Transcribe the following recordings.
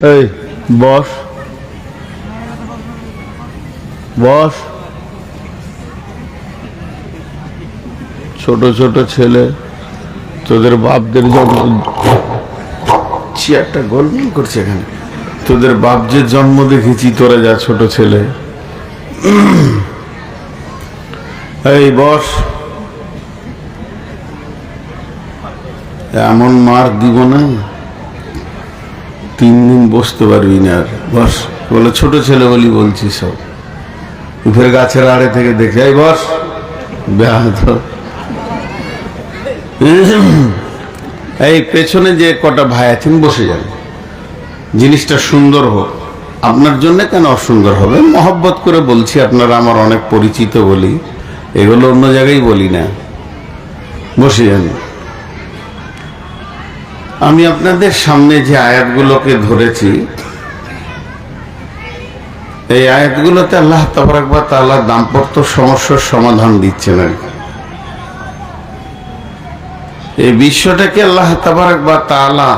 এই বস বস, ছোট ছোট ছেলে, তোদের বাপদের জন্ম চেয়ারটা গোলমাল করছে এখানে। তোদের বাপ যে জন্ম দেখেছি, তোরা যা ছোট ছেলে। এই বস, এমন মার দিব না, 3 দিন বসতে পারবি না আর। বস, বলে ছোট ছেলে বলি বলছি সব। ফের গাছের আড়ে থেকে দেখে, এই বস, এই পেছনে যে কটা ভাই আছেন বসে যান, জিনিসটা সুন্দর হোক। আপনার জন্য কেন অসুন্দর হবে? মহব্বত করে বলছি, আপনারা আমার অনেক পরিচিত বলি, এগুলো অন্য জায়গায় বলি না। বসে যান। আমি আপনাদের সামনে যে আয়াতগুলোকে ধরেছি, এই আয়াতগুলোতে আল্লাহ তাবারাক ওয়া তাআলা দাম্পত্য সমস্যার সমাধান দিচ্ছেন আর কি। এই বিশ্বটাকে আল্লাহ তাবারাক ওয়া তাআলা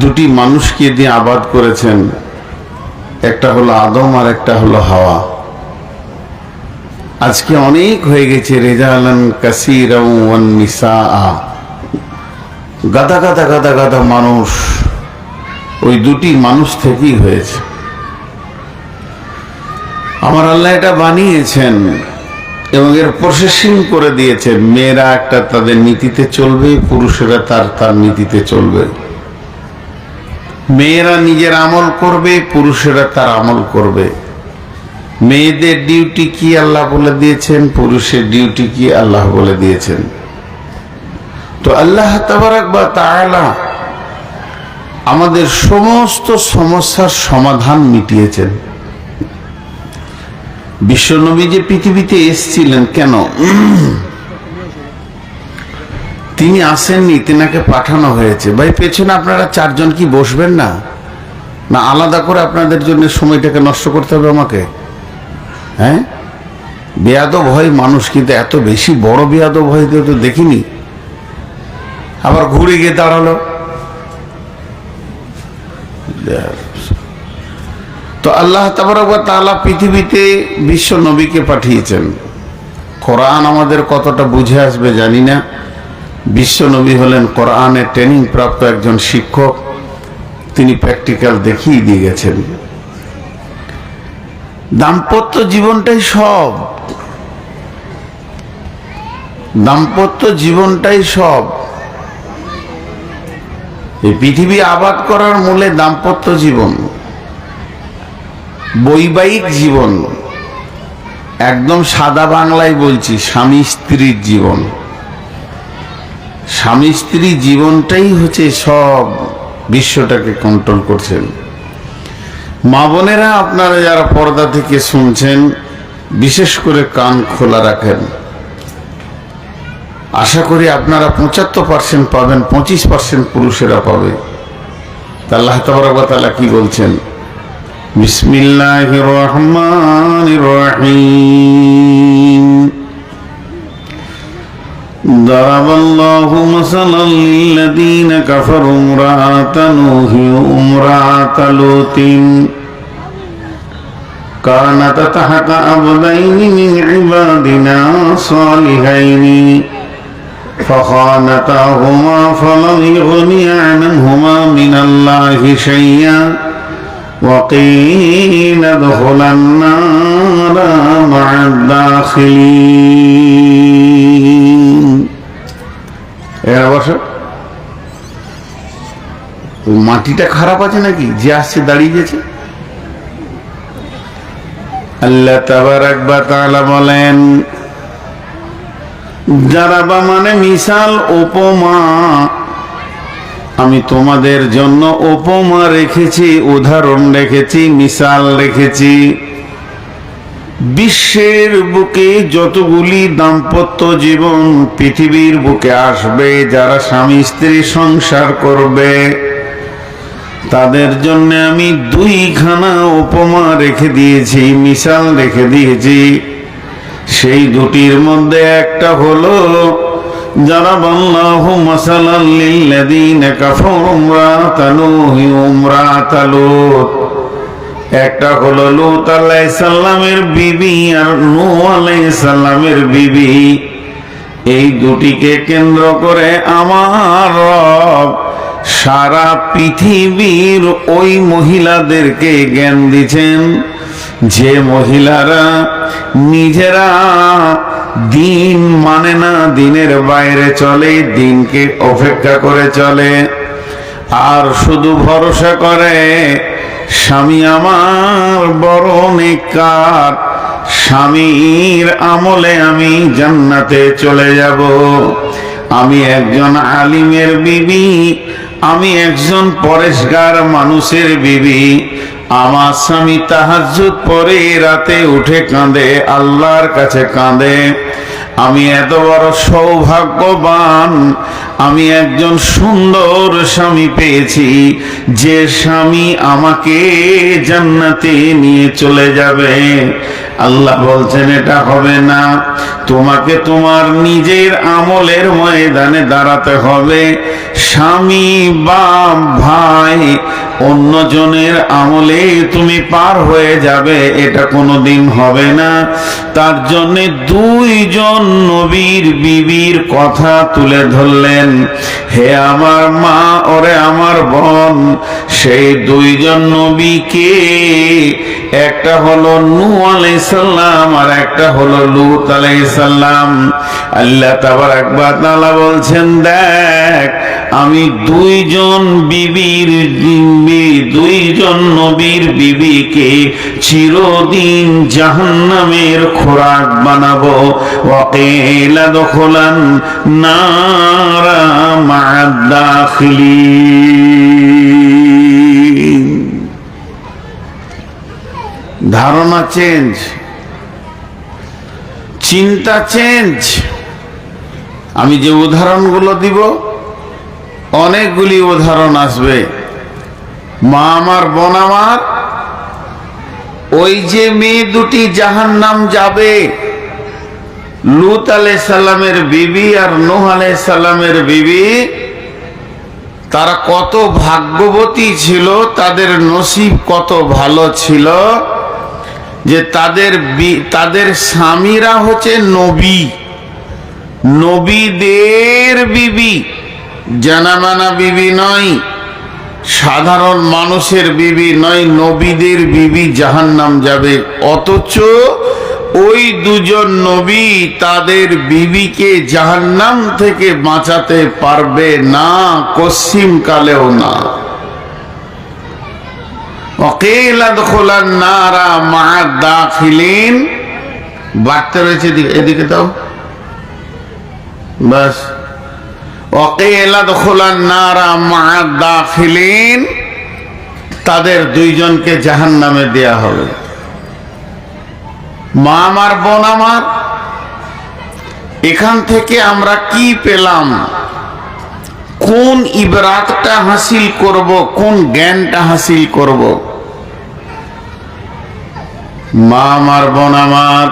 দুটি মানুষকে দিয়ে আবাদ করেছেন, একটা হলো আদম আর একটা হলো হাওয়া। আজকে অনেক হয়ে গেছে রিজালান কাসীরান ওয়ান নিসাআ, গাদা গাদা গাদা গাদা মানুষ ওই দুটি মানুষ থেকেই হয়েছে। আমার আল্লাহ এটা বানিয়েছেন এবং এর প্রসেসিং করে দিয়েছেন। মেয়েরা একটা তাদের নীতিতে চলবে, পুরুষেরা তার নীতিতে চলবে। মেয়েরা নিজের আমল করবে, পুরুষেরা তার আমল করবে। মেয়েদের ডিউটি কি আল্লাহ বলে দিয়েছেন, পুরুষের ডিউটি কি আল্লাহ বলে দিয়েছেন। তো আল্লাহ তাবারাক ওয়া তাআলা আমাদের সমস্ত সমস্যার সমাধান মিটিয়েছেন। বিশ্বনবী যে পৃথিবীতে এসেছিলেন কেন? তিনি আসেননি, তেনাকে পাঠানো হয়েছে। ভাই পেছনে আপনারা 4 জন কি বসবেন না? না আলাদা করে আপনাদের জন্য সময়টাকে নষ্ট করতে হবে আমাকে? হ্যাঁ, বেয়াদব হয় মানুষ, কিন্তু এত বেশি বড় বেয়াদব হয় তো দেখিনি। আবার ঘুরে গিয়ে দাঁড়ালো। তো আল্লাহ তাবারাক ওয়া তাআলা পৃথিবীতে বিশ্ব নবীকে পাঠিয়েছেন। কোরআন আমাদের কতটা বুঝে আসবে জানি না। বিশ্ব নবী হলেন কোরআনে ট্রেনিং প্রাপ্ত একজন শিক্ষক, তিনি প্র্যাকটিক্যাল দেখিয়ে দিয়ে গেছেন। দাম্পত্য জীবনটাই সব, দাম্পত্য জীবনটাই সব। এই পৃথিবী আবাদ করার মূলে দাম্পত্য জীবন, বৈবাহিক জীবন। একদম সাদা বাংলায় বলছি, স্বামী স্ত্রীর জীবন। স্বামী স্ত্রী জীবনটাই হচ্ছে সব, বিশ্বটাকে কন্ট্রোল করছেন। মা বোনেরা, আপনারা যারা পর্দা থেকে শুনছেন, বিশেষ করে কান খোলা রাখেন। আশা করি আপনারা 75% পাবেন, 25% পুরুষেরা পাবে। আল্লাহ তাবারাক ওয়া তাআলা কি বলছেন? বিসমিল্লাহির রহমানির রহিম। দারাবাল্লাহু মাসালাল লিল্লাযীনা কাফারু ইমরাআতা নূহি ওয়া ইমরাআতা লূতিন কানাতা তাহতা আবদাইনি মিন ইবাদিনা সালিহাইনি فخانتاهما فلم يغنيا عنهما من الله شيئا وقيل ادخلا النار مع الداخلين। এরা বসো। মাটিটা খারাপ আছে নাকি যে আসছে দাঁড়িয়ে গেছে? আল্লাহ তাবারাক ওয়া তাআলা বলেন, যারাবা মানে মিসাল, উপমা। আমি তোমাদের জন্য উপমা রেখেছি, উদাহরণ রেখেছি, মিসাল রেখেছি। বিশ্বের বুকে যতগুলি দাম্পত্য জীবন পৃথিবীর বুকে আসবে, যারা স্বামী স্ত্রী সংসার করবে, তাদের জন্য আমি 2খানা উপমা রেখে দিয়েছি, মিসাল রেখে দিয়েছি। সেই দুটির মধ্যে একটা হলো জারাবাল্লাহু মাসালাল লিল্লাযীনা কাফারু ইমরাতা নূহি ওয়া ইমরাতা লূত। একটা হলো লূত আলাইহিস সালামের বিবি আর নূহ আলাইহিস সালামের বিবি। এই দুটিকে কেন্দ্র করে আমার রব সারা পৃথিবীর ওই মহিলাদেরকে জ্ঞান দিচ্ছেন, যে মহিলারা নিজেরা দিন মানে না, দিনের বাইরে চলে, দিনকে অপেক্ষা করে চলে, আর শুধু ভরসা করে স্বামী আমার বড় নেককার, স্বামীর আমলে আমি জান্নাতে চলে যাব। আমি একজন আলিমের বিবি, আমি একজন পরেশগার মানুষের বিবি, আমার স্বামী তাহাজ্জুদ পড়ে রাতে উঠে কাঁদে, আল্লাহর কাছে কাঁদে। আমি এত বড় সৌভাগ্যবান, আমি একজন সুন্দর স্বামী পেয়েছি, যে স্বামী আমাকে জান্নাতে নিয়ে চলে যাবে। আল্লাহ বলছেন এটা হবে না, তোমাকে তোমার নিজের আমলের ময়দানে দাঁড়াতে হবে। স্বামী বা ভাই অন্যজনের আমলে তুমি পার হয়ে যাবে, এটা কোনোদিন হবে না। তার জন্য দুইজন নবীর বিবির কথা তুলে ধরলেন। হে আমার মা, ওরে আমার বোন, সেই দুইজন নবীকে, একটা হলো নূহ আলাইহিস সালাম আর একটা হলো লূত আলাইহিস সালাম। আল্লাহ তাবারাক ওয়া তাআলা বলছেন, দেখ আমি দুইজন নবীর বিবিকে চিরদিন জাহান্নামের খোরাক বানাবো। ওয়াকিলা দুখুলান নারা মা'আদ দাখিলিন। ধারণা চেঞ্জ, চিন্তা চেঞ্জ। আমি যে উদাহরণগুলো দিব, অনেকগুলি উদাহরণ আসবে। মা আমার, বোন আমার, ওই যে মেয়ে দুটি জাহান্নাম যাবে, লূত আলাইহিস সালামের বিবি আর নূহ আলাইহিস সালামের বিবি, তারা কত ভাগ্যবতী ছিল, তাদের নসিব কত ভালো ছিল যে তাদের স্বামীরা হচ্ছে নবী, নবীদের বিবি, জানামানা বিবি নয়, সাধারণ মানুষের বিবি নয়, নবীদের বিবি জাহান্নাম যাবে। অথচ ওই দুজন নবী তাদের বিবিকে জাহান্নাম থেকে বাঁচাতে পারবে না, কসিম কালেও না। ওয়াকিলা দুখুলান নারা মা'আদ দাখিলিন। বাড়তে রয়েছে, এদিকে দাও বাস। ওয়াকিলা দুখুলান নারা মা'আদ দাখিলিন, তাদের দুইজনকে জাহান্নামে দেয়া হবে। মা আমার, বোন আমার, এখান থেকে আমরা কি পেলাম? কোন ইবরাতটা হাসিল করব, কোন জ্ঞানটা হাসিল করব? মা আমার, বোন আমার,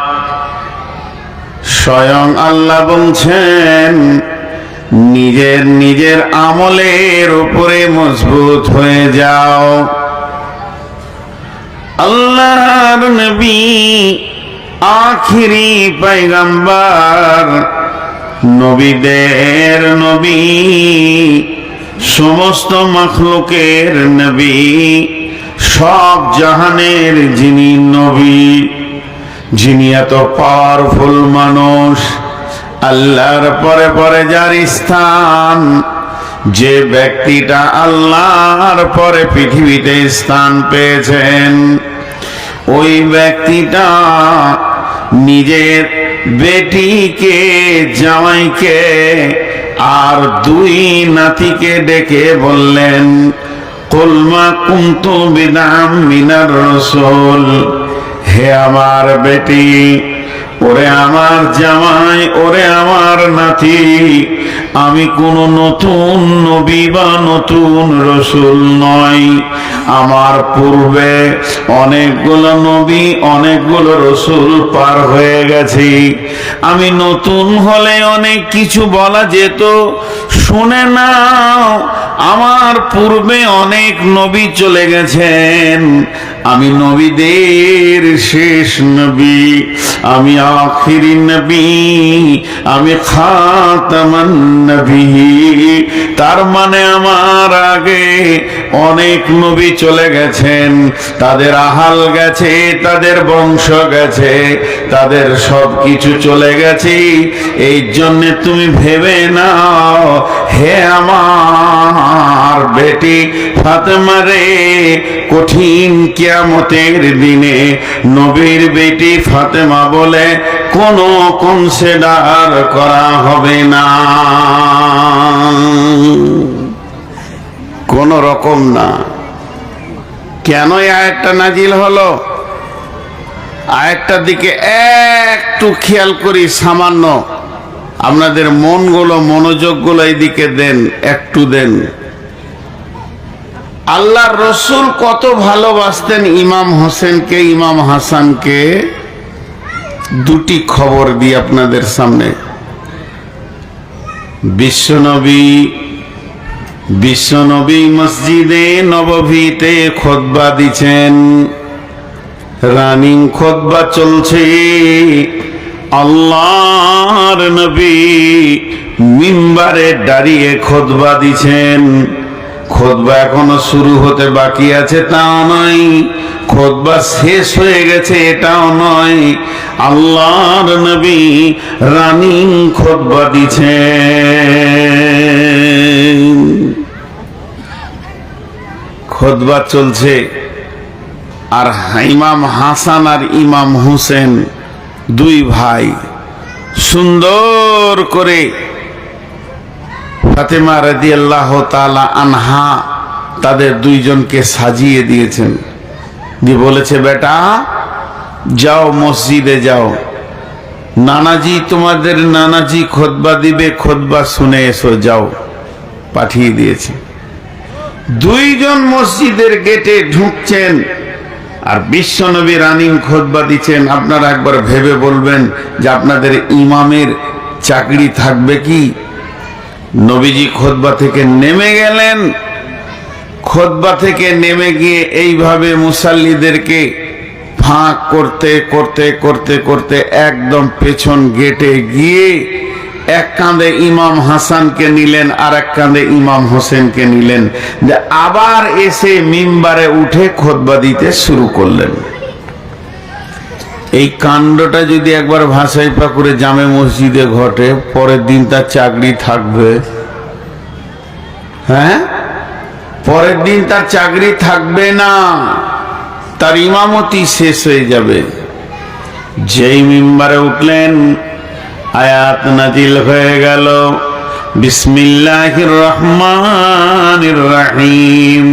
স্বয়ং আল্লাহ বলছেন, নিজের আমলের উপরে মজবুত হয়ে যাও। আল্লাহর নবী, আখিরি পয়গম্বর, নবীদের নবী, সমস্ত মাখলুকের নবী, সব জাহানের যিনি নবী, যিনি এত পাওয়ারফুল মানুষ, আল্লাহর পরে পরে যার স্থান, যে ব্যক্তিটা আল্লাহর পরে পৃথিবীতে স্থান পেয়েছেন, ওই ব্যক্তিটা নিজের বেটিকে, জামাইকে আর দুই নাতিকে ডেকে বললেন, কুল মা কুনতু বিদআম মিনার রাসূল। হে আমার বেটি, ওরে আমার জামাই, ওরে আমার নাতি, আমি কোন নতুন নবী বা নতুন রসুল নই। আমার পূর্বে অনেকগুলো নবী অনেকগুলো রসুল পার হয়ে গেছে। আমি নতুন হলে অনেক কিছু বলা যেত, শুনে নাও, আমার পূর্বে অনেক নবী চলে গেছেন। আমি নবীদের শেষ নবী, আমি আখিরি নবী, আমি খাতামান নবী। তার মানে আমার আগে অনেক নবী চলে গেছেন, তাদের আহাল গেছে, তাদের বংশ গেছে, তাদের সব কিছু চলে গেছে। এই জন্য তুমি ভেবে নাও, হে আমার বেটি ফাতেমা রে, কঠিন কিয়ামতের দিনে নবীর বেটি ফাতেমা বলে কোনো কনসিডার করা হবে না, কোন রকম না। কেন এই আয়াতটা নাজিল হলো? আয়াতটার দিকে একটু খেয়াল করি, সামান্য আপনাদের মনগুলো মনোযোগগুলো এইদিকে দেন, একটু দেন। আল্লাহর রসুল কত ভালোবাসতেন ইমাম হোসেনকে, ইমাম হাসানকে। দুটি খবর দিই আপনাদের সামনে। বিশ্বনবী মসজিদে নববীতে খুতবা দিচ্ছেন, রানিং খুতবা চলছে। আল্লাহর নবী মিম্বারে দাঁড়িয়ে খুতবা দিচ্ছেন। খুতবা এখনো শুরু হতে বাকি আছে তাও নয়, খুতবা শেষ হয়ে গেছে এটাও নয়, আল্লাহর নবী রানিং খুতবা দিচ্ছেন। খুতবা চলছে, আর ইমাম হাসান আর ইমাম হুসেন দুই ভাই সুন্দর করে ফাতেমা রাদিয়াল্লাহু তাআলা আনহা তাদের দুইজনকে সাজিয়ে দিয়েছেন, দিয়ে বলেছে, বেটা যাও মসজিদে যাও, নানাজি তোমাদের নানাজি খুতবা দিবে, খুতবা শুনে এসো, যাও। পাঠিয়ে দিয়েছে। দুইজন মসজিদের গেটে ঢুকছেন আর বিশ্বনবী রানিং খুতবা দিচ্ছেন। আপনারা একবার ভেবে বলবেন যে আপনাদের ইমামের চাকরি থাকবে কি? নবীজি খুতবা থেকে নেমে গেলেন, খুতবা থেকে নেমে গিয়ে এইভাবে মুসাল্লিদেরকে ফাঁক করতে করতে করতে করতে একদম পেছন গেটে গিয়ে এক কাঁধে ইমাম হাসানকে নিলেন আর এক কাঁধে ইমাম হোসেনকে নিলেন, যে আবার এসে মিম্বারে উঠে খুতবা দিতে শুরু করলেন। এই কাণ্ডটা যদি একবার ভাষাই পাকুড়ে জামে মসজিদে ঘটে, পরের দিন তার চাকরি থাকবে? হ্যাঁ, পরের দিন তার চাকরি থাকবে না, তার ইমামতি শেষ হয়ে যাবে। যেই মিম্বারে উঠলেন আয়াত নাজিল হয়ে গেল, বিসমিল্লাহির রহমানির রহিম,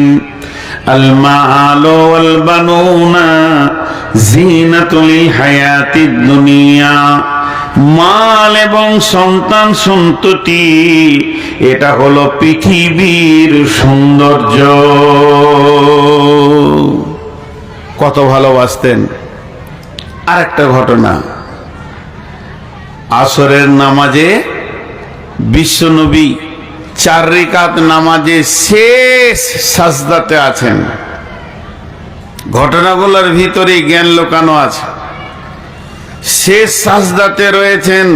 আল মাআলু ওয়াল বানুনা জিনাতুল হায়াতিদ দুনিয়া। মাল এবং সন্তান সন্ততি এটা হলো পৃথিবীর সৌন্দর্য। কত ভালোবাসতেন। আরেকটা ঘটনা, আসরের নামাজে বিশ্বনবী 4 রাকাত নামাজে শেষ সাজদাতে আছেন। ঘটনাগুলোর ভিতরে জ্ঞান লুকানো আছে। শেষ সাজদাতে রয়েছেন,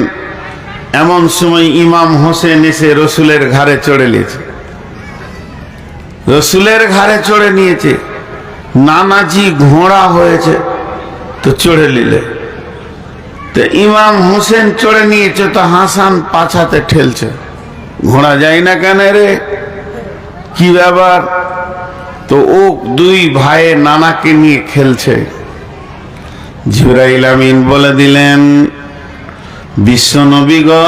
এমন সময় ইমাম হোসেন এসে রসুলের ঘাড়ে চড়ে নিয়েছে। রসুলের ঘাড়ে চড়ে নিয়েছে, নানাজি ঘোড়া হয়েছে তো চড়ে নিলে, তো ইমাম হোসেন চড়ে নিয়েছে তো হাসান পাছাতে ঠেলছে, ঘোড়া যায় না কেন রে, কি ব্যাপার? তো ও দুই ভাই নানাকে নিয়ে খেলছে। জিবরাইল আমিন বলে দিলেন, বিশ্বনবী গো,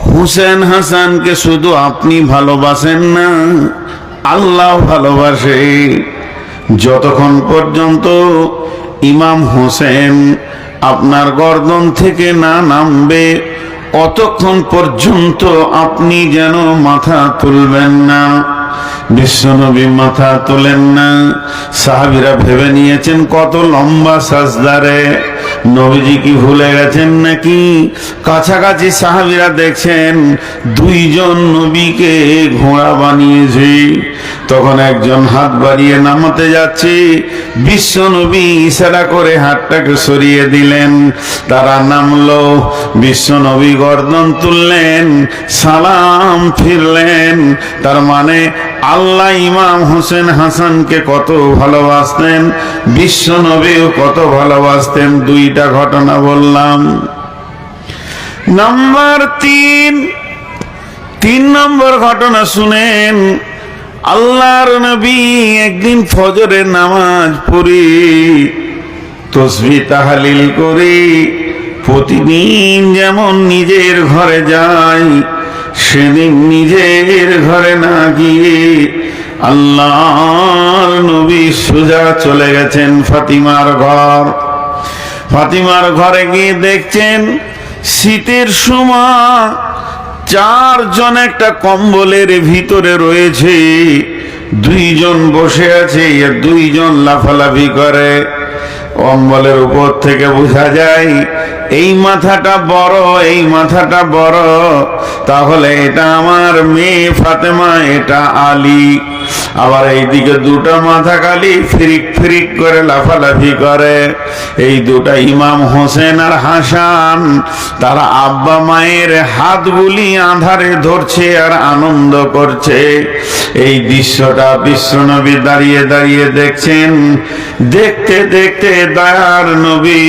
হুসেন হাসানকে শুধু আপনি ভালোবাসেন না, আল্লাহ ভালোবাসে। যতক্ষণ পর্যন্ত ইমাম হোসেন আপনার গর্দন থেকে না নামবে, অতক্ষণ পর্যন্ত আপনি যেন মাথা তুলবেন না। বিশ্বনবী মাথা তোলেন না। সাহাবীরা ভেবে নিয়েছেন কত লম্বা সাজদারে, নবীজি কি ভুলে গেছেন নাকি? কাছাকাছি সাহাবীরা দেখছেন দুইজন নবীকে ঘোড়া বানিয়েছে। তখন একজন হাত বাড়িয়ে নামাতে যাচ্ছে, বিশ্বনবী ইশারা করে হাতটাকে সরিয়ে দিলেন। তারা নামলো, বিশ্বনবী গর্দন তুললেন, সালাম ফিরলেন। তার মানে আল্লাহ ইমাম হোসেন হাসানকে কত ভালোবাসতেন, বিশ্বনবীও কত ভালোবাসতেন। দুইটা ঘটনা বললাম। নাম্বার 3 নম্বর ঘটনা শুনেন। আল্লাহর নবী একদিন ফজরের নামাজ পড়ি, তাসবিহ তাহলিল করি, প্রতিদিন যেমন নিজের ঘরে যায়, সেদিন নিজের ঘরে না গিয়ে আল্লাহর নবী সোজা চলে গেছেন ফাতিমার ঘর। ফাতিমার ঘরে গিয়ে দেখছেন শীতের সময় 4 জন একটা কম্বলের ভিতরে রয়েছে, 2 জন বসে আছে, 2 জন লাফালাফি করে। কম্বলের উপর থেকে বোঝা যায় এই মাথাটা বড়, এই মাথাটা বড়, তাহলে এটা আমার মেয়ে ফাতেমা, এটা আলী। আবার এইদিকে 2টা মাথা খালি ফিরিক ফিরিক করে লাফালাফি করে। এই 2টা ইমাম হোসেন আর হাসান, তারা আব্বা মায়ের হাতগুলি আঁধারে ধরছে আর আনন্দ করছে। এই দৃশ্যটা বিশ্বনবী দাঁড়িয়ে দাঁড়িয়ে দেখছেন। দেখতে দেখতে দয়ার নবী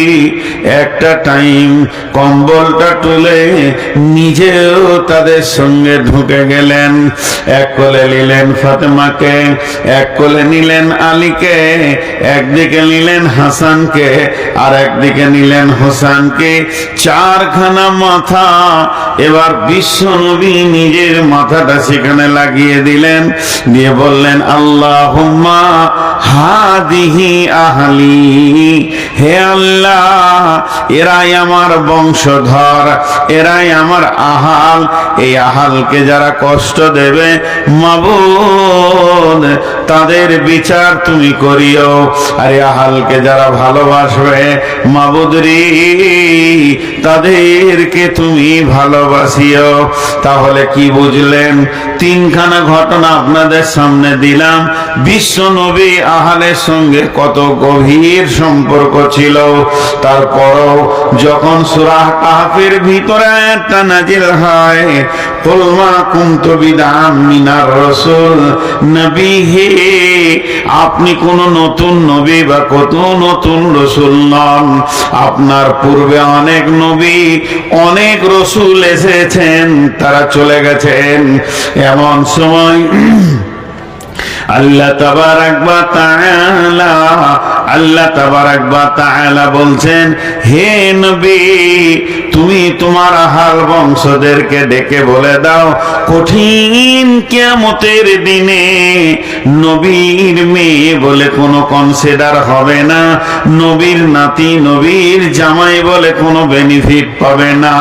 একটা টাইম কম্বলটা তুলে নিজেও তাদের সঙ্গে ঢুকে গেলেন। এক কোলে নিলেন ফাতেমাকে, এক কোলে নিলেন আলীকে, একদিকে নিলেন হাসানকে আর একদিকে নিলেন হোসেনকে। 4খানা মাথা। এবার বিশ্বনবী নিজের মাথাটা সেখানে লাগিয়ে দিলেন, দিয়ে বললেন আল্লাহুম্মা হাদিহি আহলি, হে আল্লাহ এরাই আমার বংশধর, এরাই আমার আহাল। এই আহালকে যারা কষ্ট দেবে মাবুদ তাদের বিচার তুমি করিও, আর এই আহালকে যারা ভালোবাসবে মাবুদ রে তাদেরকে তুমি ভালোবাসিও। তাহলে কি বুঝলেন? 3খানা ঘটনা আপনাদের সামনে দিলাম। বিশ্বনবী আহালের সঙ্গে কত গভীর সম্পর্ক ছিল। তারপরও যখন সূরা কাহফের ভিতরে আয়াতটা নাজিল হয়, কুল মা কুনতু বিদআম মিনার রাসূল, নবী হে আপনি কোন নতুন নবী বা কত নতুন রাসূল নন। আপনার পূর্বে অনেক নবী অনেক রাসূল এসেছেন, তারা চলে গেছেন। এমন সময় আল্লাহ তাবারাক ওয়া তাআলা, আল্লাহ তাবারাক ওয়া তাআলা বলছেন, হে নবী তুমি তোমার আহাল বংশদেরকে ডেকে বলে দাও কঠিন কিয়ামতের দিনে নবীর মেয়ে বলে কোনো কনসিডার হবে না, নবীর নাতি নবীর জামাই বলে কোনো বেনিফিট পাবে না।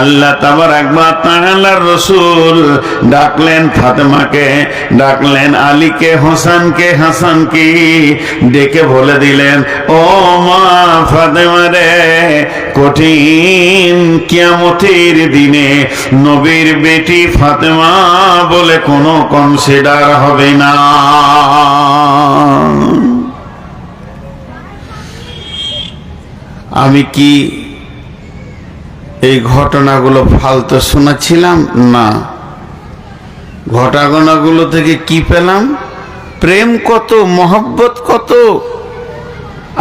আল্লাহ তাবারাক ওয়া তাআলার রাসূল ডাকলেন ফাতেমাকে, ডাকলেন আলীকে, হোসেনকে, হাসানকে, ডেকে বলে দিলেন ও মা ফাতেমা রে, কঠিন কিয়ামতের দিনে নবীর বেটি ফাতেমা বলে কোনো কনসিডার হবে না। আমি কি এই ঘটনাগুলো ফালতু শোনাচ্ছিলাম? না, ঘটনাগুলো থেকে কি পেলাম? প্রেম কত, মহব্বত কত।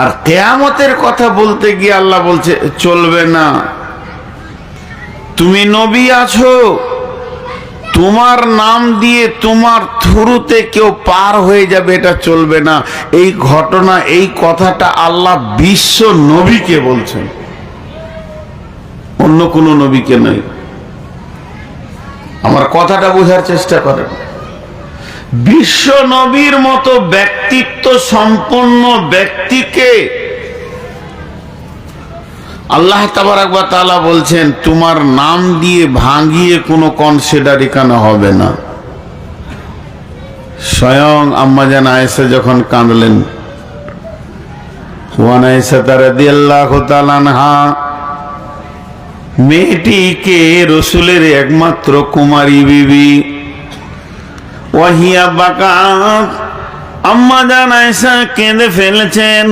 আর কিয়ামতের কথা বলতে গিয়ে আল্লাহ বলছে চলবে না। তুমি নবী আছো, তোমার নাম দিয়ে তোমার থ্রুতে কেউ পার হয়ে যাবে, এটা চলবে না। এই ঘটনা, এই কথাটা আল্লাহ বিশ্ব নবীকে বলছেন, অন্য কোন নবীকে নয়। আমার কথাটা বোঝার চেষ্টা করেন। বিশ্ব নবীর মতো ব্যক্তিত্ব সম্পন্ন ব্যক্তিকে আল্লাহ তাবারক ওয়া তাআলা বলছেন তোমার নাম দিয়ে ভাঙিয়ে কোনো কনসিডার এখানে হবে না। স্বয়ং আম্মা জান আয়েশা যখন কাঁদলেন, ওয়ান আয়েশা রাদিয়াল্লাহু তাআলা আনহা, মেয়েটিকে রসুলের একমাত্র কুমারী বিবি, ওয়াহিয়া বাকাত, আম্মা জান আয়েশা কেঁদে ফেলেছেন।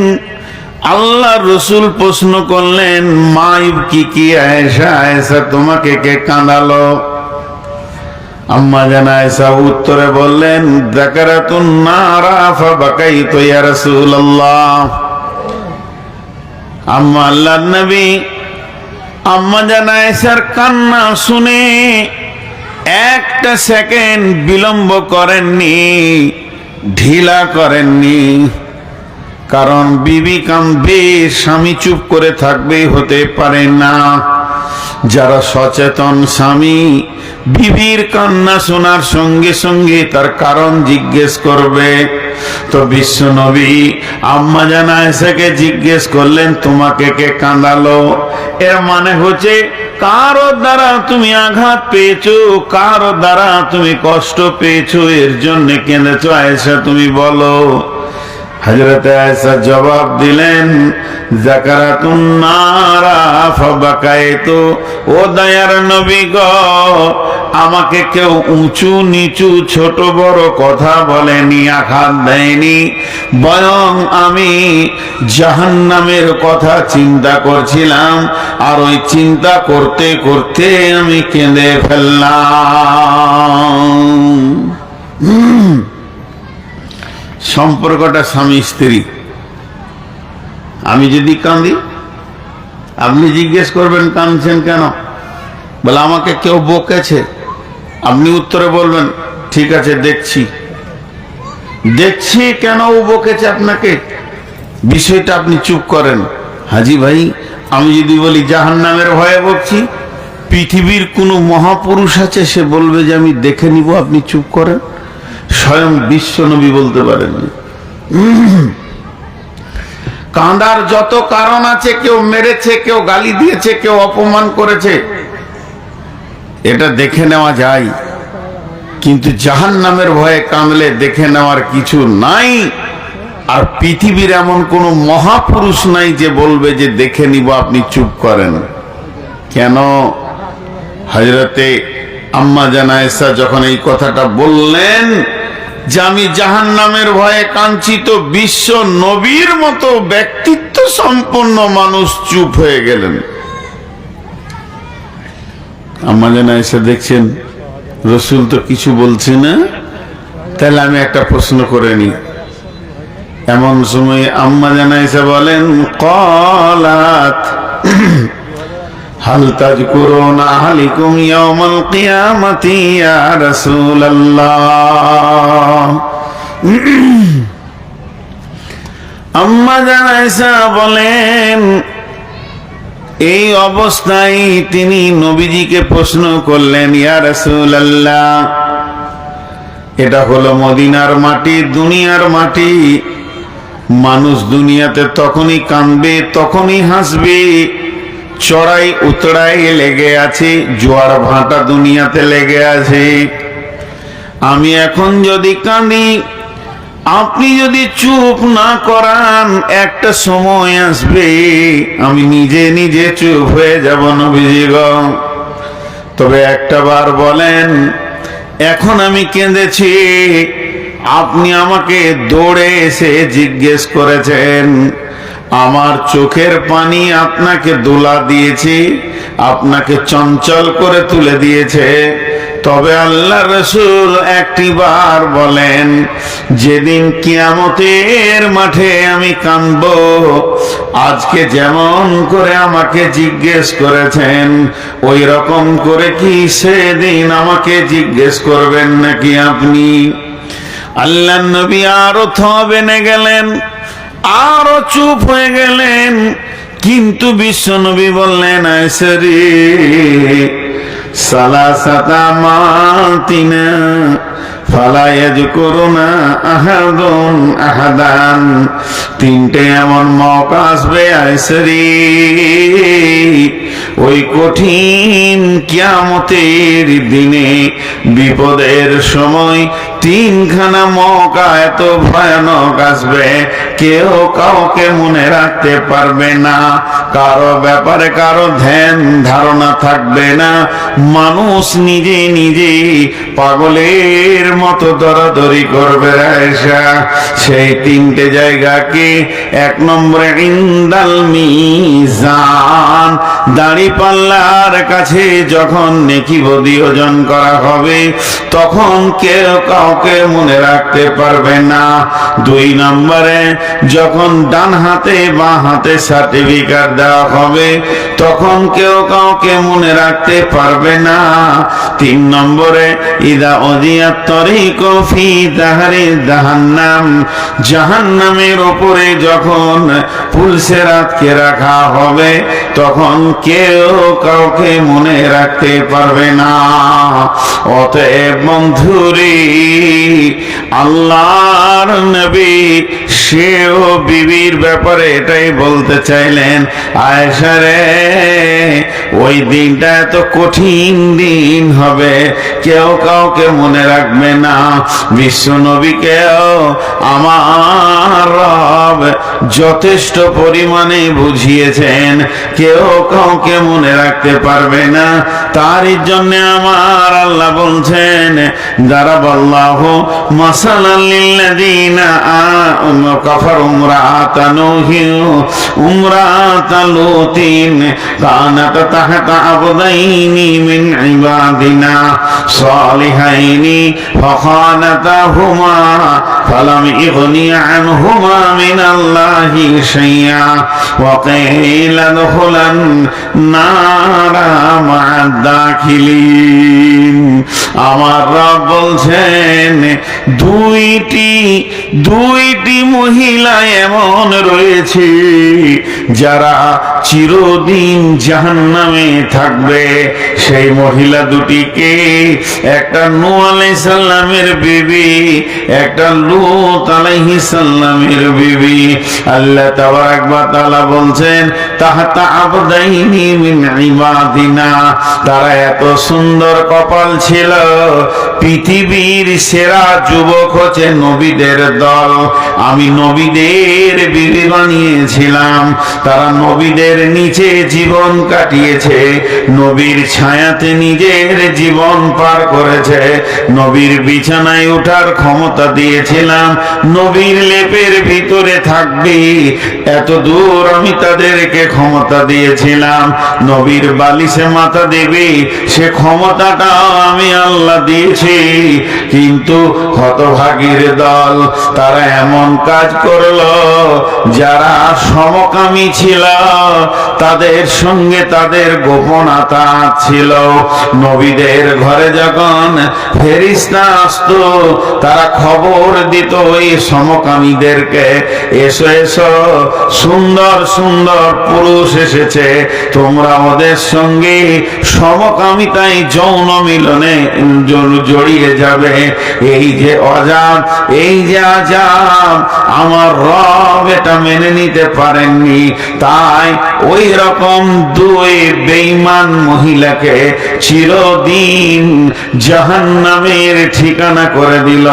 আল্লাহ রসুল প্রশ্ন করলেন, মা ইবকি আয়েশা, আয়েশা তোমাকে কে কাঁদালো? আম্মা জান আয়েশা উত্তরে বললেন, যাকারাতুন নারা ফাবাকাইতু ইয়া রাসূলুল্লাহ। আম্মা আল্লাহর নবী, আম্মা জান আয়েশার কান্না শুনে একটা সেকেন্ড বিলম্ব করেননি, ঢিলা করেননি। কারণ বিবি কাঁদবে, স্বামী চুপ করে থাকবে হতে পারে না। যারা সচেতন স্বামী বিবির কান্না শোনার সঙ্গে সঙ্গে তার কারণ জিজ্ঞেস করবে। তো বিশ্ব নবী আম্মা জান আয়েশাকে জিজ্ঞেস করলেন, তোমাকে কে কাঁদালো? এর মানে হচ্ছে কারো দ্বারা তুমি আঘাত পেয়েছো, কারো দ্বারা তুমি কষ্ট পেয়েছো, এর জন্য কেঁদেছো আয়েশা, তুমি বলো। হযরত আয়েশা জবাব দিলেন, যাকারাতুন নারা ফাবাকাইতু, ও দয়ার নবী গো, আমাকে কেউ উঁচু নিচু ছোট বড় কথা বলেনি, আঘাত দেয়নি, বরং আমি জাহান্নামের কথা চিন্তা করছিলাম, আর ওই চিন্তা করতে করতে আমি কেঁদে ফেললাম। সম্পর্কটা স্বামী স্ত্রী। আমি যদি কাঁদি, আপনি জিজ্ঞেস করবেন কাঁদছেন কেন? বলে আমাকে কেউ বকেছে। আপনি উত্তরে বলবেন, ঠিক আছে দেখছি। দেখছি কেন ও বকেছে আপনাকে, বিষয়টা আপনি চুপ করেন। হাজি ভাই, আমি যদি বলি জাহান্নামের ভয়ে বকছি, পৃথিবীর কোনো মহাপুরুষ আছে সে বলবে যে আমি দেখে নিব, আপনি চুপ করেন? স্বয়ং বিশ্ব নবী বলতে পারেন। কাঁদার যত কারণ আছে, কেউ মেরেছে, কেউ গালি দিয়েছে, কেউ অপমান করেছে, এটা দেখে নেওয়া যায়। কিন্তু জাহান্নামের ভয়ে কাঁদলে দেখে নেওয়ার কিছু নাই। আর পৃথিবীর এমন কোন মহাপুরুষ নাই যে বলবে যে দেখে নিব, আপনি চুপ করেন। কেন? হযরতে আম্মা জান আয়েশা যখন এই কথাটা বললেন যে আমি জাহান্নামের ভয়ে কাঁদছি, তো বিশ্ব নবীর মতো ব্যক্তিত্ব সম্পন্ন মানুষ চুপ হয়ে গেলেন। আম্মা জান আয়েশা দেখছেন রসুল তো কিছু বলছে না, তাহলে আমি একটা প্রশ্ন করে নি। এমন সময় আম্মা জান আয়েশা বলেন, ক্বালাত হাল তাযকুরুনা আহলিকুম ইয়াওমাল কিয়ামাতি ইয়া রাসূলুল্লাহ। আম্মা জান আয়েশা বলেন, এই অবস্থায় তিনি নবীজিকে প্রশ্ন করলেন, ইয়া রাসূলুল্লাহ, এটা হলো মদিনার মাটি, দুনিয়ার মাটি। মানুষ দুনিয়াতে তখনই কাঁদবে, তখনই হাসবে, চড়াই উতড়াই লেগে আছে, জোয়ার ভাটা দুনিয়াতে লেগে আছে। আমি এখন যদি কাঁদি, আপনি যদি চুপ না করান, একটা সময় আসবে আমি নিজে নিজে চুপ হয়ে যাব নবীজি গো। তবে একটা বার বলেন, এখন আমি কেঁদেছি, আপনি আমাকে দৌড়ে এসে জিজ্ঞেস করেছেন, আমার চোখের পানি আপনাকে দোলা দিয়েছি, আপনাকে চঞ্চল করে তুলে দিয়েছে। তবে আল্লাহ রাসূল একটি বার বলেন, যেদিন কিয়ামতের মাঠে আমি কাঁদবো, আজকে যেমন করে আমাকে জিজ্ঞেস করেছেন, ওই রকম করে কি সেদিন আমাকে জিজ্ঞেস করবেন নাকি আপনি? আল্লাহ নবী আরো থবেনে গেলেন, আরো চুপ হয়ে গেলেন। কিন্তু বিশ্ব নবী বললেন, আয়েশা রে, সালাসাতা মাতিনা ফালা ইয়াযকুরুনা আহাদুন আহাদান। তিনটে এমন মৌকা আসবে আইসরি, ওই কঠিন কিয়ামতের দিনে, বিপদের সময় তিনখানা মৌকা এত ভয়ানক আসবে, কেউ কাউকে মনে রাখতে পারবে না, কারো ব্যাপারে কারো ধ্যান ধারণা থাকবে না, মানুষ নিজে নিজে পাগলের মতো দরাদরি করবে। আয়েশা, সেই তিনটে জায়গাকে এক নম্বরে ইনদাল মিজান, দাড়ি পাল্লার কাছে যখন নেকি বদি ওজন করা হবে তখন কেউ কাউকে মনে রাখতে পারবে না। দুই নম্বরে যখন ডান হাতে বাঁ হাতে সার্টিফিকেট দেওয়া হবে তখন কেউ কাউকে মনে রাখতে পারবে না। তিন নম্বরে ইদা উদিয়াত তরিকু ফি দাহরি জাহান্নাম, জাহান্নামের উপরে যখন পুলসেরাতকে রাখা হবে তখন কেউ কাউকে মনে রাখতে পারবে না। অতএব বন্ধুরে, আল্লাহর নবী সেও বিবির ব্যাপারে এটাই বলতে চাইলেন, আয়েশা রে, ওই দিনটা এত কঠিন দিন হবে, কেউ কাউকে মনে রাখবে না। বিশ্ব নবীকেও আমার রব যথেষ্ট পরিমাণে বুঝিয়েছেন, কেউ কাউকে মনে রাখতে পারবে না। তারই জন্য আমার আল্লাহ বলছেন, দারাবাল্লাহু মাসালাল লিল্লাযীনা কাফারু ইমরাআতা নূহিন ইমরাআতা লূতিন কানাত তাহতা আবদাইনি মিন ইবাদিনা সালিহাইনি ফাখানাতাহুমা ফালাম ইগনিয়া আনহুমা মিনাল্লাহি শাইআ ওয়া কিলা দুখুলান নারা মা'আদ দাখিলিন। আমার রব বলছেন, দুইটি মহিলা এমন রয়েছে যারা চিরদিন জাহান্নামে থাকবে। সেই মহিলা দুটিকে, একটা নূহ আলাইহিস সালামের বিবি, একটা লূত আলাইহিস সালামের বিবি। আল্লাহ তাবারাক ওয়া তাআলা বলছেন, তাহতা আবদাইনি মিন ইবাদিনা, তারা এত সুন্দর কপাল ছিল। পৃথিবীর সেরা যুবক হচ্ছে নবীদের দল, আমি নবীদের বিবি বানিয়েছিলাম। তারা নবীদের নিচে জীবন কাটিয়েছে, নবীর ছায়াতে নিজের জীবন পার করেছে, নবীর বিছানায় ওঠার ক্ষমতা দিয়েছিলাম, নবীর লেপের ভিতরে থাকবে এত দূর আমি তাদেরকে ক্ষমতা দিয়েছিলাম, নবীর বালিশে মাথা দেবে সে ক্ষমতাটাও আমি আল্লাহ দিয়েছি। কিন্তু হতভাগীর দল, তারা এমন কাজ করলো, যারা সমকামী ছিল তাদের সঙ্গে তাদের গোপনতা ছিল। নবীদের ঘরে যখন ফেরেশতা আসতো তারা খবর দিত ওই সমকামীদেরকে, এসো এসো, সুন্দর সুন্দর পুরুষ এসেছে, তোমরা ওদের সঙ্গে সমকামিতায় যৌন মিলনে জড়িয়ে যাবে। এই যে অজাব, এই যে আযাব, আমার রব এটা মেনে নিতে পারেননি, তাই ওই রকম দুই বেঈমান মহিলাকে চিরদিন জাহান্নামের ঠিকানা করে দিল।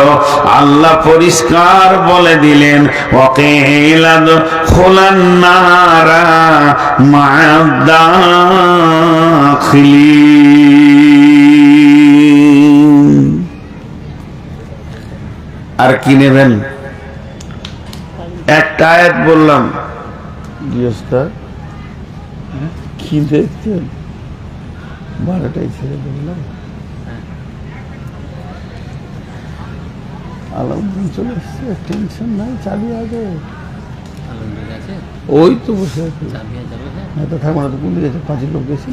আল্লাহ পরিষ্কার বলে দিলেন, ওয়াকিলা দুখুলান নারা মা'আদ দাখিলিন। আর কি নেবেন? একটা আয়াত বললাম, কি দেখছেন? 12টাই ছেড়ে বললাম, আলমদিন চলে এসছে, টেনশন নাই, চাবি আগে ওই তো বসে আছে, তো থাকবো না তো, পুলিশ গেছে, 5 লোক গেছে।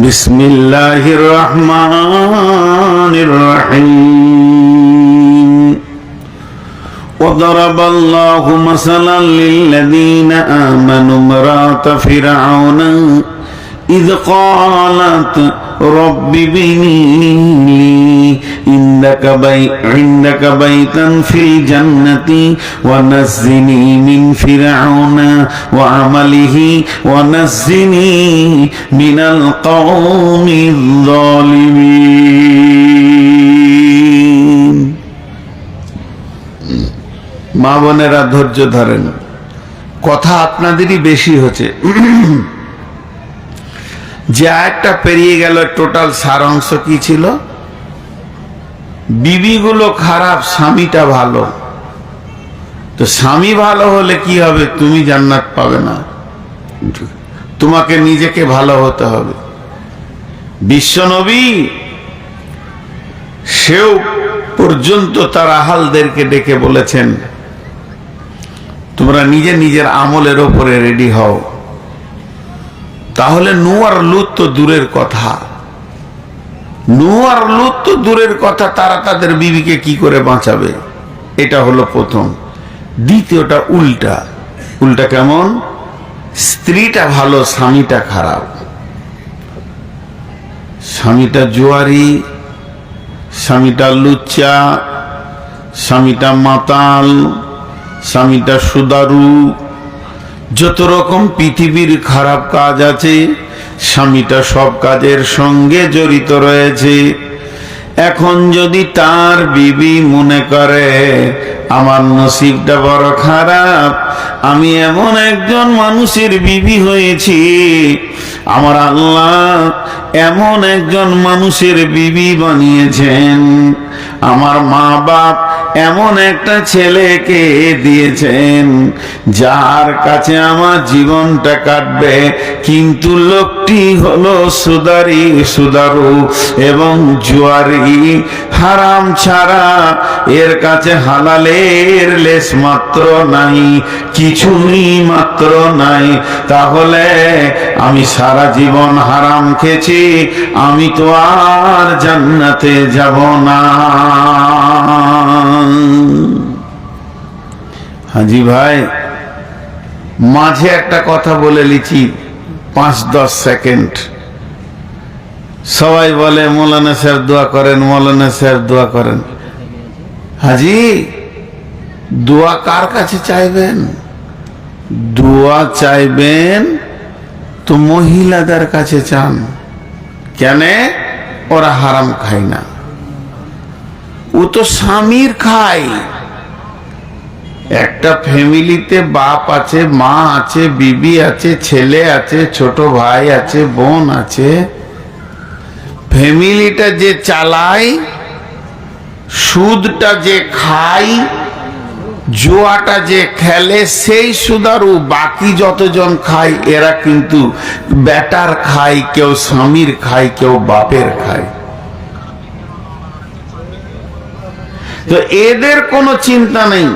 বিসমিল্লাহির রহমানির রহিম। وضرب الله مثلا للذين آمنوا امرأة فرعون إذ قالت رب ابن لي عندك بيتا في الجنة ونجني من فرعون وعمله ونجني من القوم الظالمين. মা বোনেরা ধৈর্য ধরেন, কথা আপনাদেরই বেশি হচ্ছে। যে আয়াতটা পেরিয়ে গেল, টোটাল সারাংশ কি ছিল? বিবিগুলো খারাপ, স্বামীটা ভালো। তো স্বামী ভালো হলে কি হবে? তুমি জান্নাত পাবে না, তোমাকে নিজেকে ভালো হতে হবে। বিশ্বনবী সেও পর্যন্ত তার আহালদেরকে ডেকে বলেছেন, তোমরা নিজে নিজের আমলের ওপরে রেডি হও। তাহলে নূহ আর লূত তো দূরের কথা, নূহ আর লূত তো দূরের কথা, তারা তাদের বিবিকে কি করে বাঁচাবে? এটা হলো প্রথম। দ্বিতীয়টা উল্টা। উল্টা কেমন? স্ত্রীটা ভালো, স্বামীটা খারাপ। স্বামীটা জুয়ারি, স্বামীটা লুচ্চা, স্বামীটা মাতাল, স্বামীটা সুদারু, যত রকম পৃথিবীর খারাপ কাজ আছে, স্বামীটা সব কাজের সঙ্গে জড়িত রয়েছে। এখন যদি তার বিবি মনে করে আমার নসিবটা বড় খারাপ, আমি এমন একজন মানুষের বিবি হয়েছি, আমার আল্লাহ এমন একজন মানুষের বিবি বানিয়েছেন, আমার মা বাপ এমন একটা ছেলেকে দিয়েছেন যার কাছে আমার জীবনটা কাটবে, কিন্তু লোকটি হলো সুদারু এবং জুয়ারি, হারাম ছাড়া এর কাছে হালালের লেশ মাত্র নাই, কিছুই মাত্র নাই। তাহলে আমি সারা জীবন হারাম খেয়েছি, আমি তো আর জান্নাতে যাব না। হাজি ভাই, মাঝে একটা কথা বলে লিখি, 5-10 সেকেন্ড। সবাই বলে মৌলানা সাহেব দোয়া করেন, মৌলানা সাহেব দোয়া করেন। হাজি, দোয়া কার কাছে চাইবেন? দোয়া চাইবেন তো মহিলাদের কাছে চান। কেন? ওরা হারাম খায় না, ও তো স্বামীর খায়। একটা ফ্যামিলিতে বাপ আছে, মা আছে, বিবি আছে, ছেলে আছে, ছোট ভাই আছে, বোন আছে। ফ্যামিলিটা যে চালায়, সুদটা যে খায়, জুয়াটা যে খেলে, সেই সুদারু। বাকি যতজন খায় এরা কিন্তু বেটার খায়, কেউ স্বামীর খায়, কেউ বাপের খায়। তো এদের কোনো চিন্তা নেই,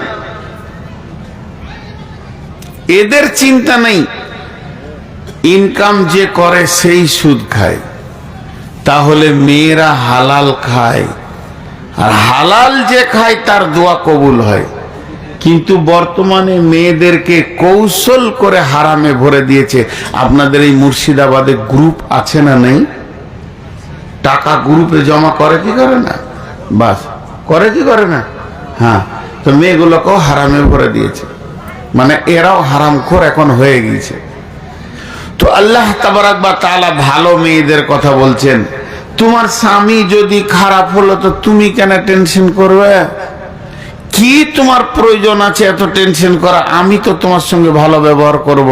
এদের চিন্তা নেই। ইনকাম যে করে সেই সুদ খায়। তাহলে মেয়েরা হালাল খায়, আর হালাল যে খায় তার দোয়া কবুল হয়। কিন্তু বর্তমানে মেয়েদেরকে কৌশল করে হারামে ভরে দিয়েছে। আপনাদের এই মুর্শিদাবাদে গ্রুপ আছে না নেই? টাকা গ্রুপে জমা করে কি করে না? বাস করে কি করে না? হ্যাঁ, তো মেয়েগুলোকেও হারামে ভরে দিয়েছে, মানে এরাও হারামখোর এখন হয়ে গিয়েছে। তো আল্লাহ তাবারাক ওয়া তাআলা ভালো মেয়েদের কথা বলছেন। তোমার স্বামী যদি খারাপ হলো তো তুমি কেন টেনশন করবে? কি তোমার প্রয়োজন আছে এত টেনশন করা? আমি তো তোমার সঙ্গে ভালো ব্যবহার করব,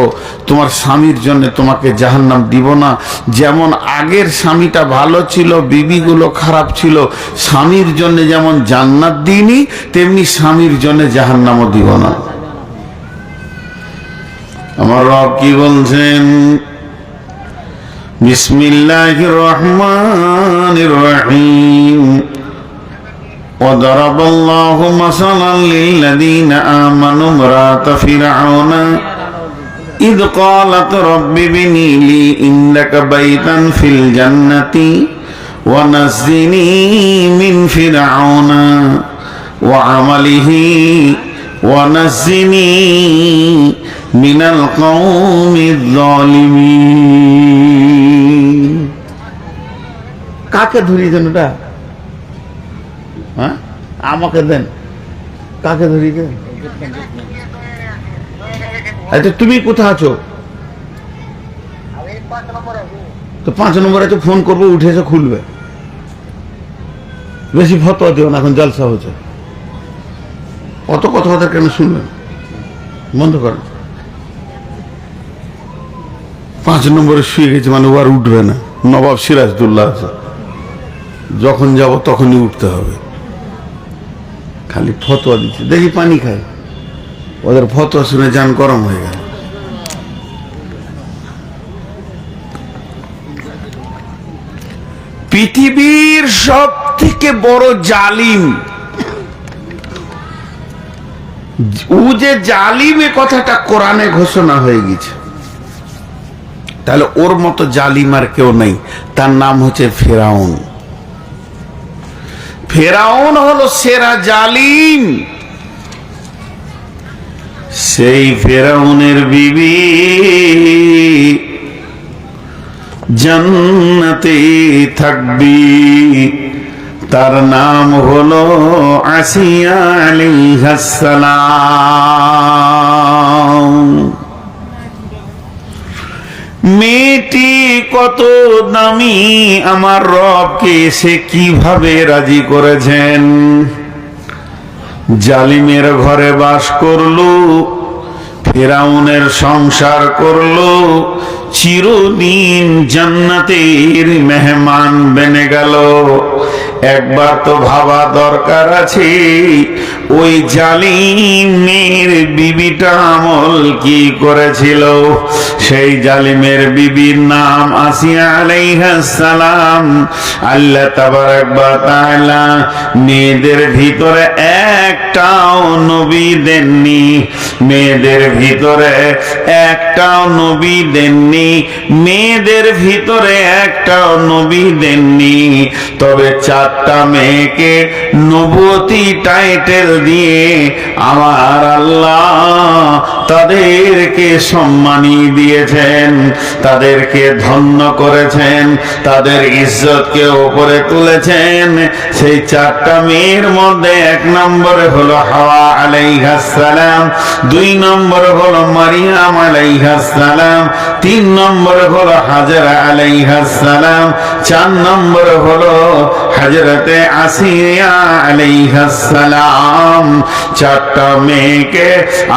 তোমার স্বামীর জন্য তোমাকে জাহান্নাম দিব না। যেমন আগের স্বামীটা ভালো ছিল, বিবিগুলো খারাপ ছিল, স্বামীর জন্য যেমন জান্নাত দিইনি, তেমনি স্বামীর জন্য জাহান্নামও দিব না। আমার রব কি বলছেন? বিসমিল্লাহির রহমানির রহিম। وضرب الله مثلا للذين آمنوا امرأة فرعون إذ قالت رب ابن لي عندك بيتا في الجنة ونجني من فرعون وعمله ونجني মিনাল কওমিজ জালিমিন। কাকে ধরিয়েছেন ওটা? হ্যাঁ, আমাকে দেন। কাকে ধরিয়েছেন? আচ্ছা, তুমি কোথায় আছো? তো 5 নম্বরে তো ফোন করবো, উঠে এসে খুলবে। বেশি ফতোয়া দিও না, এখন জলসা হচ্ছে। অত কথা কেন শুনবেন? বন্ধ করেন। 5 নম্বরে শুয়ে গেছে মানে ও আর উঠবে না। নবাব সিরাজদৌল্লা আছে, যখন যাব তখনই উঠতে হবে। খালি ফতোয়া দিচ্ছে, দেখি পানি খায়। ওদের ফতোয়া শুনে জান গরম হয়ে গেল। পৃথিবীর সব থেকে বড় জালিম, ও যে জালিম, এ কথাটা কোরআনে ঘোষণা হয়ে গেছে। তাহলে ওর মতো জালিম আর কেউ নেই। তার নাম হচ্ছে ফেরাউন। ফেরাউন হলো সেরা জালিম। সেই ফেরাউনের বিবি জান্নাতে থাকবি, তার নাম হলো আসিয়া আলাইহিস সালাম। মেয়েটি কত দামি, আমার রবকে সে কিভাবে রাজি করেছেন। জালিমের ঘরে বাস করলো, ফেরাউনের সংসার করলো, চিরদিন জান্নাতের মেহমান বেনে গেল। একবার তো ভাবা দরকার আছে, ওই জালিমের বিবিটা আমল কি করেছিল। সেই জালিমের বিবির নাম আসিয়া আলাইহিস সালাম। আল্লাহ তাবারাক ওয়া তাআলা মেয়েদের ভিতরে একটাও নবী দেননি, মেয়েদের ভিতরে একটাও নবী দেননি, মেয়েদের ভিতরে একটাও নবী দেননি। তবে 4টা মেয়েকে নবুয়তি টাইটেল দিয়ে আমার আল্লাহ তাদেরকে সম্মানী দিয়েছেন, তাদেরকে ধন্য করেছেন, তাদের ইজ্জতকে উপরে তুলেছেন। সেই 4টা মেয়ের মধ্যে 1 নম্বরে হলো হাওয়া আলাইহিস সালাম, 2 নম্বরে হলো মারিয়াম আলাইহিস সালাম, 3 নম্বরে হলো হাজরা আলাইহিস সালাম, 4 নম্বরে হলো হযরতে আসিয়া আলাইহিস সালাম। 4টা মেয়েকে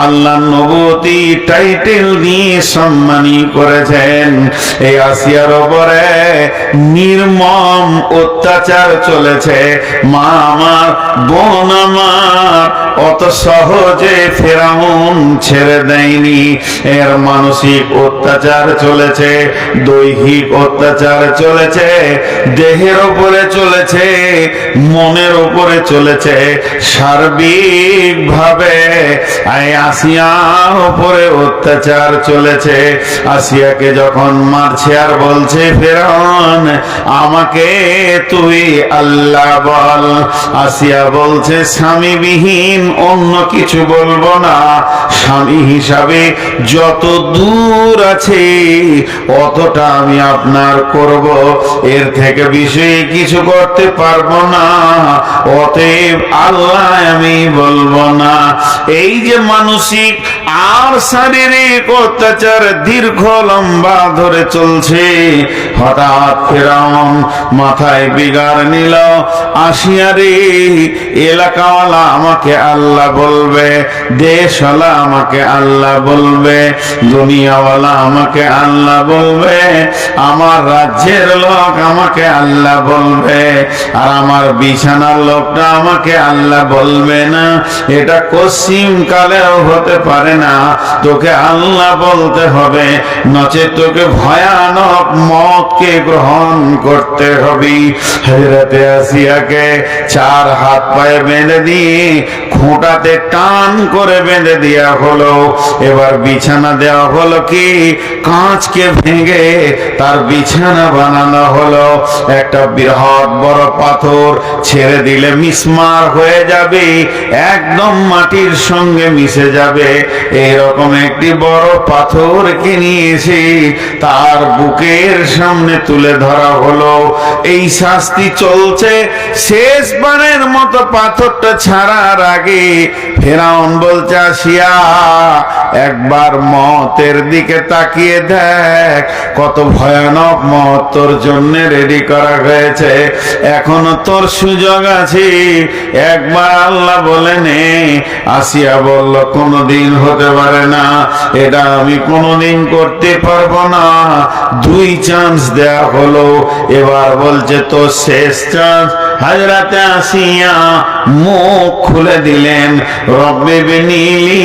আল্লাহ নবুয়তি টাইটেল দিয়ে সম্মানী করেছেন। এই আসিয়ার উপরে নির্মম অত্যাচার চলেছে। মা আমার, বোন আমার, অত সহজে ফেরাউন ছেড়ে দেয়নি। এর মানসিক অত্যাচার চলেছে, দৈহিক অত্যাচার চলেছে, দেহের উপরে চলেছে, মনের উপরে চলেছে, সার্বিক ভাবে আসিয়ার উপরে অত্যাচার চলেছে। আসিয়াকে যখন মারছে আর বলছে, ফেরাউন আমাকে তুই আল্লাহ বল। আসিয়া বলছে, স্বামীবিহীন অন্য কিছু বলবো না, স্বামী হিসাবে যত দূর আছে অতটা আমি আপনার করব, এর থেকে বেশি কিছু করতে পারবো না, অতএব আল্লাহ আমি বলবো না। এই যে মানসিক আর শারীরিক অত্যাচার দীর্ঘ লম্বা ধরে চলছে, হঠাৎ ফেরাউন মাথায় বিগার নিল, আসিয়ারে এলাকাওয়ালা আমাকে আল্লাহ বলবে, দেশওয়ালা আমাকে আল্লাহ বলবে, দুনিয়াওয়ালা আমাকে আল্লাহ বলবে, আমার রাজ্যের লোক আমাকে আল্লাহ বলবে, আর আমার বিছানার লোকটা আমাকে আল্লাহ বলবে না। এটা কসিম কালেও হতে পারে না, তোকে আল্লাহ বলতে হবে, নচেত তোকে ভয়ানক মতকে গ্রহণ করতে হবে। হযরতে আসিয়াকে 4 হাত পায়ে বেঁধে দিয়ে খোঁটাতে টান করে বেঁধে দেওয়া হলো। এবার বিছানা দেওয়া হলো কি, কাঁচকে ভেঙে তার বিছানা বানানো হলো। একটা বৃহৎ বড় পাথর ছেড়ে দিলে মিসমার হয়ে যাবে, একদম মাটির সঙ্গে মিশে যাবে। এরকম একটি বড় পাথরকে নিয়ে এসে তার বুকের সামনে তুলে ধরা হলো। এই শাস্তি চলছে। শেষবারের মতো পাথরটা ছাড়ার আগে ফেরাউন বলছে, আসিয়া একবার মতের দিকে তাকিয়ে দেখ, কত ভয়ানক মত তোর জন্য রেডি করা হয়েছে, এখনো তোর সুযোগ আছে, একবার আল্লাহ বলেন। আসিয়া বলল, কোনদিন হতে পারে না, এটা আমি কোনদিন করতে পারবো না। 2 চান্স দেয়া হলো, এবার বলছে তো শেষ চান্স। হযরতে আসিয়া মুখ খুলে দিলেন, রব্বি বিনিলি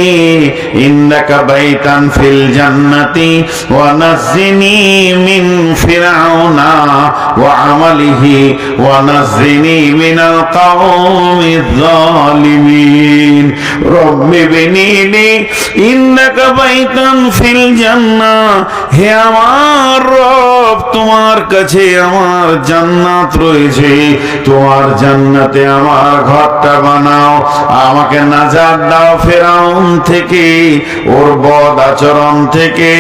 ইন্নাকা বাইতান ফিল জান্নাতি ওয়া নাজ্জিনি মিন ফিরআউনা ওয়া আমালিহি ওয়া নাজ্জিনি মিনাল কওমিজ জালিমিন। রব্বি বিনিলি ইন্নাকা বাইতান ফিল জান্নাহ, হে আমার রব, তোমার কাছে আমার জান্নাত রয়েছে, তোমার জান্নাতে আমার ঘরটা বানাও, আমাকে নাজাত দাও ফেরাউন থেকে, ওর বদ আচরণ থেকে,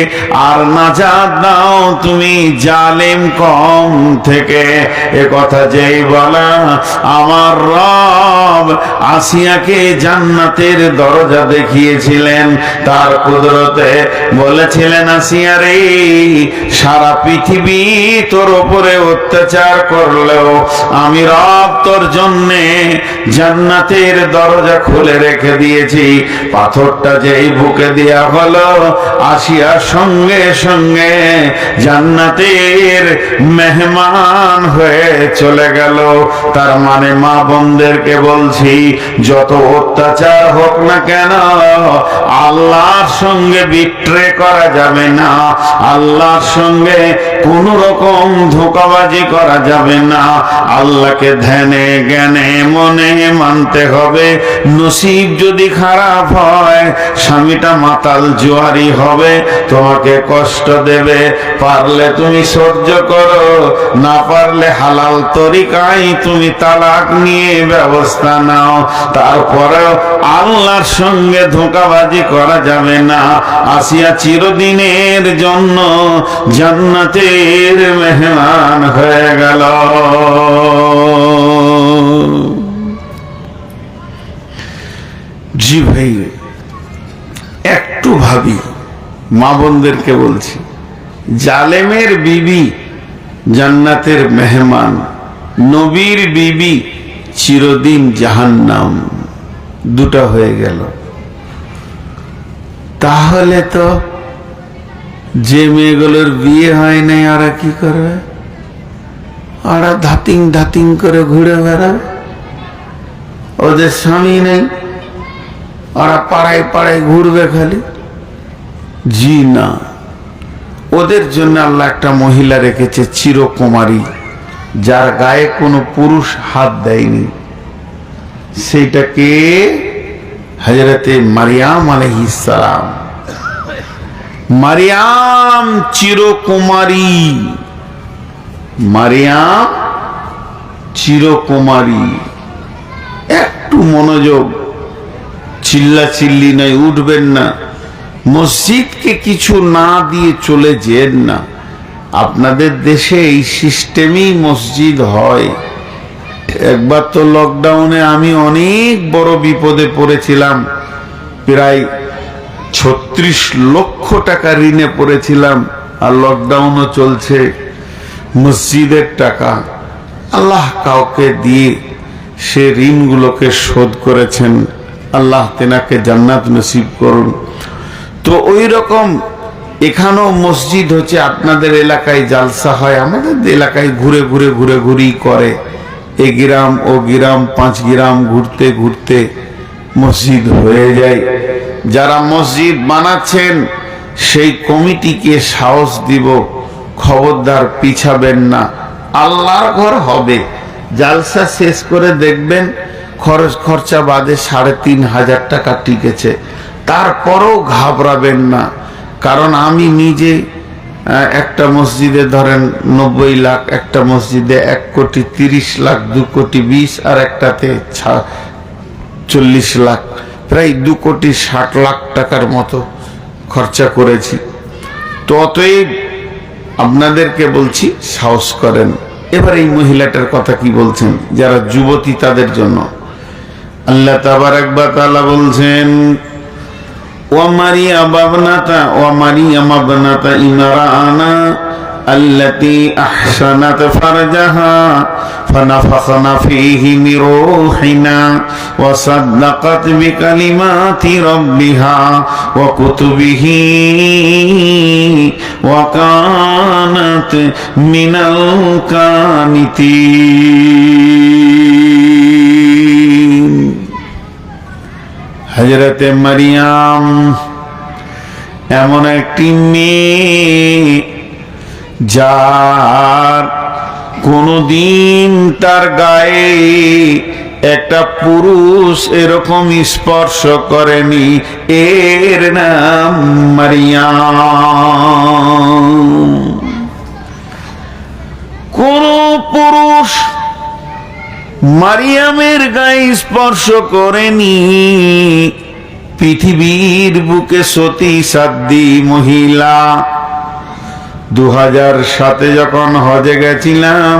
আর নাজাত দাও তুমি জালেম কম থেকে। এ কথা যেই বলা, আমার রব আসিয়াকে জান্নাতের দরজা দেখিয়েছিলেন, তার কুদরতে বলেছিলেন, আসিয়া রে, সারা পৃথিবী তোর উপরে অত্যাচার করলেও আমি রব তোর জন্যে জান্নাতের দরজা খুলে রেখে দিয়েছি। পাথরটা যেই বুকে দেয়া হলো, আসিয়ার সঙ্গে সঙ্গে জান্নাতের মেহমান হয়ে চলে গেল। তার মানে মা বোনদেরকে বলছি, যত অত্যাচার হোক না কেন, আল্লাহর সঙ্গে বিট্রে করা যাবে না, আল্লাহর সঙ্গে কোন রকম ধোঁকাবাজি করা যাবে না। আল্লাহকে ধ্যানে জ্ঞানে মনে মানতে হবে। নসিব যদি খারাপ হয়, স্বামীটা মাতাল জুয়ারি হবে, তোমাকে কষ্ট দেবে, পারলে তুমি সহ্য করো, না পারলে হালাল তরিকায় তুমি তালাক নিয়ে ব্যবস্থা নাও। তারপরেও আল্লাহর সঙ্গে ধোঁকাবাজি করা যাবে না। আসিয়া চিরদিনের জন্য জান্নাতের মেহমান হয়ে গেল। জি ভাই, একটু ভাবি, মা বোনদেরকে বলছি, জালেমের বিবি জান্নাতের মেহমান, নবীর বিবি চিরদিন জাহান্নাম, দুটো হয়ে গেল। তাহলে তো যে মেয়েগুলোর বিয়ে হয় নাই, ওরা কি করবে? ওরা ধাতিং ধাতিং করে ঘুরে বেড়াবে, ওদের স্বামী নেই, ওরা পাড়ায় পাড়ায় ঘুরবে খালি। জি না, ওদের জন্য আল্লাহ একটা মহিলা রেখেছে চিরকুমারী, যার গায়ে কোনো পুরুষ হাত দেয়নি। সেইটাকে হযরতে মারিয়াম আলাইহিস সালাম। মারিয়াম চিরকুমারী, মারিয়াম চিরকুমারী। একটু মনোযোগ, চিল্লা চিল্লি নয়, উঠবেন না। মসজিদকে কিছু না দিয়ে চলে যেন না। আপনাদের দেশে এই সিস্টেমই মসজিদ হয়। একবার তো লকডাউনে আমি অনেক বড় বিপদে পড়েছিলাম, প্রায় 36 লক্ষ টাকা ঋণে পড়েছিলাম, আর লকডাউনও চলছে। মসজিদের টাকা আল্লাহ কাউকে দিয়ে সে ঋণগুলোকে শোধ করেছেন। আল্লাহ তেনাকে জান্নাত নসিব করুন। তো ওই রকম এখানেও মসজিদ হচ্ছে, আপনাদের এলাকায় জালসা হয়, আমাদের এলাকায় ঘুরে ঘুরে ঘুরে ঘুরি করে, এ গ্রাম ও গ্রাম 5 গ্রাম ঘুরতে ঘুরতে মসজিদ হয়ে যায়। যারা মসজিদ বানাচ্ছেন সেই কমিটিকে সাহস দিব, খবরদার পিছাবেন না, আল্লাহর ঘর হবে। জালসা শেষ করে দেখবেন খরচ খরচা বাদে 3500 টাকা টিকেছে, তারপরও ঘাবড়াবেন না। কারণ আমি নিজে একটা মসজিদে ধরেন 90 লাখ, একটা মসজিদে 1,30,00,000, 2,20,00,000, আর একটাতে 40 লাখ, প্রায় 2,60,00,000 টাকার মতো খরচা করেছি। তো অতএব আপনাদেরকে বলছি, সাহস করেন। এবার এই মহিলাটার কথা কি বলছেন, যারা যুবতী তাদের জন্য আল্লাহ তাবারাক ওয়া তাআলা বলছেন, ওয়া মারিয়াম ইবনাতা ইমরানা আল্লাতী আহসানাত ফারজাহা ফানাফাখনা ফীহি মির রূহিনা ওয়া সাদ্দাকাত বিকালিমাতি রাব্বিহা ওয়া কুতুবিহি ওয়া কানাত মিনাল কানিতিন। হযরতে মারিয়াম এমন একটি মেয়ে যার কোনদিন তার গায়ে একটা পুরুষ এরকম স্পর্শ করেনি, এর নাম মারিয়াম। কোন পুরুষ মারিয়ামের গায়ে স্পর্শ করেনি। পৃথিবীর বুকে সতী সাধ্বী মহিলা। 2007 যখন হজে গেছিলাম,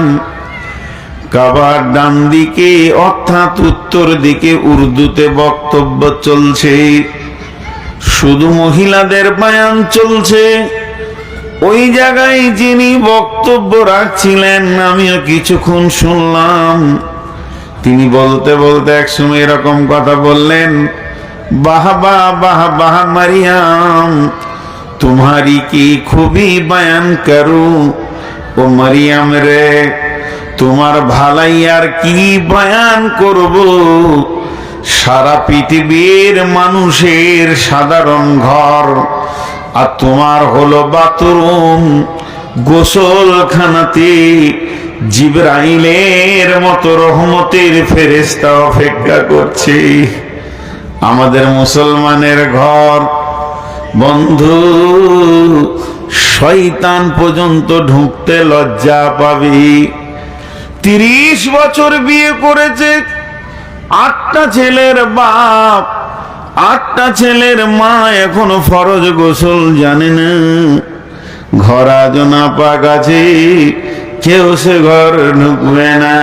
কাবার ডান দিকে অর্থাৎ উত্তর দিকে উর্দুতে বক্তব্য চলছে, শুধু মহিলাদের বয়ান চলছে। ওই জায়গায় যিনি বক্তব্য রাখছিলেন আমিও কিছুক্ষণ শুনলাম। তিনি বলতে বলতে একসময় এরকম কথা বললেন, বাহ বাহ বাহ বাহ মারিয়াম, तुम्हारी की खूबी बयान करूं। ও মারিয়াম রে, তোমার ভালাই আর কি বয়ান করব। সারা পৃথিবীর মানুষের সাধারণ ঘর, আর তোমার হলো বাথরুম। গোসলখানাতে জিবরাইলের মতো রহমতের ফেরেশতা অপেক্ষা করছে। আমাদের মুসলমানের ঘর বন্ধু, শয়তান পর্যন্ত ঢুকতে লজ্জা পাবি। 30 বছর বিয়ে করেছে, 8টা ছেলের বাপ, 8টা ছেলের মা, এখনো ফরজ গোসল জানে না। ঘর আজ নাপাক আছে, কেউ সে ঘর ঢুকবে না।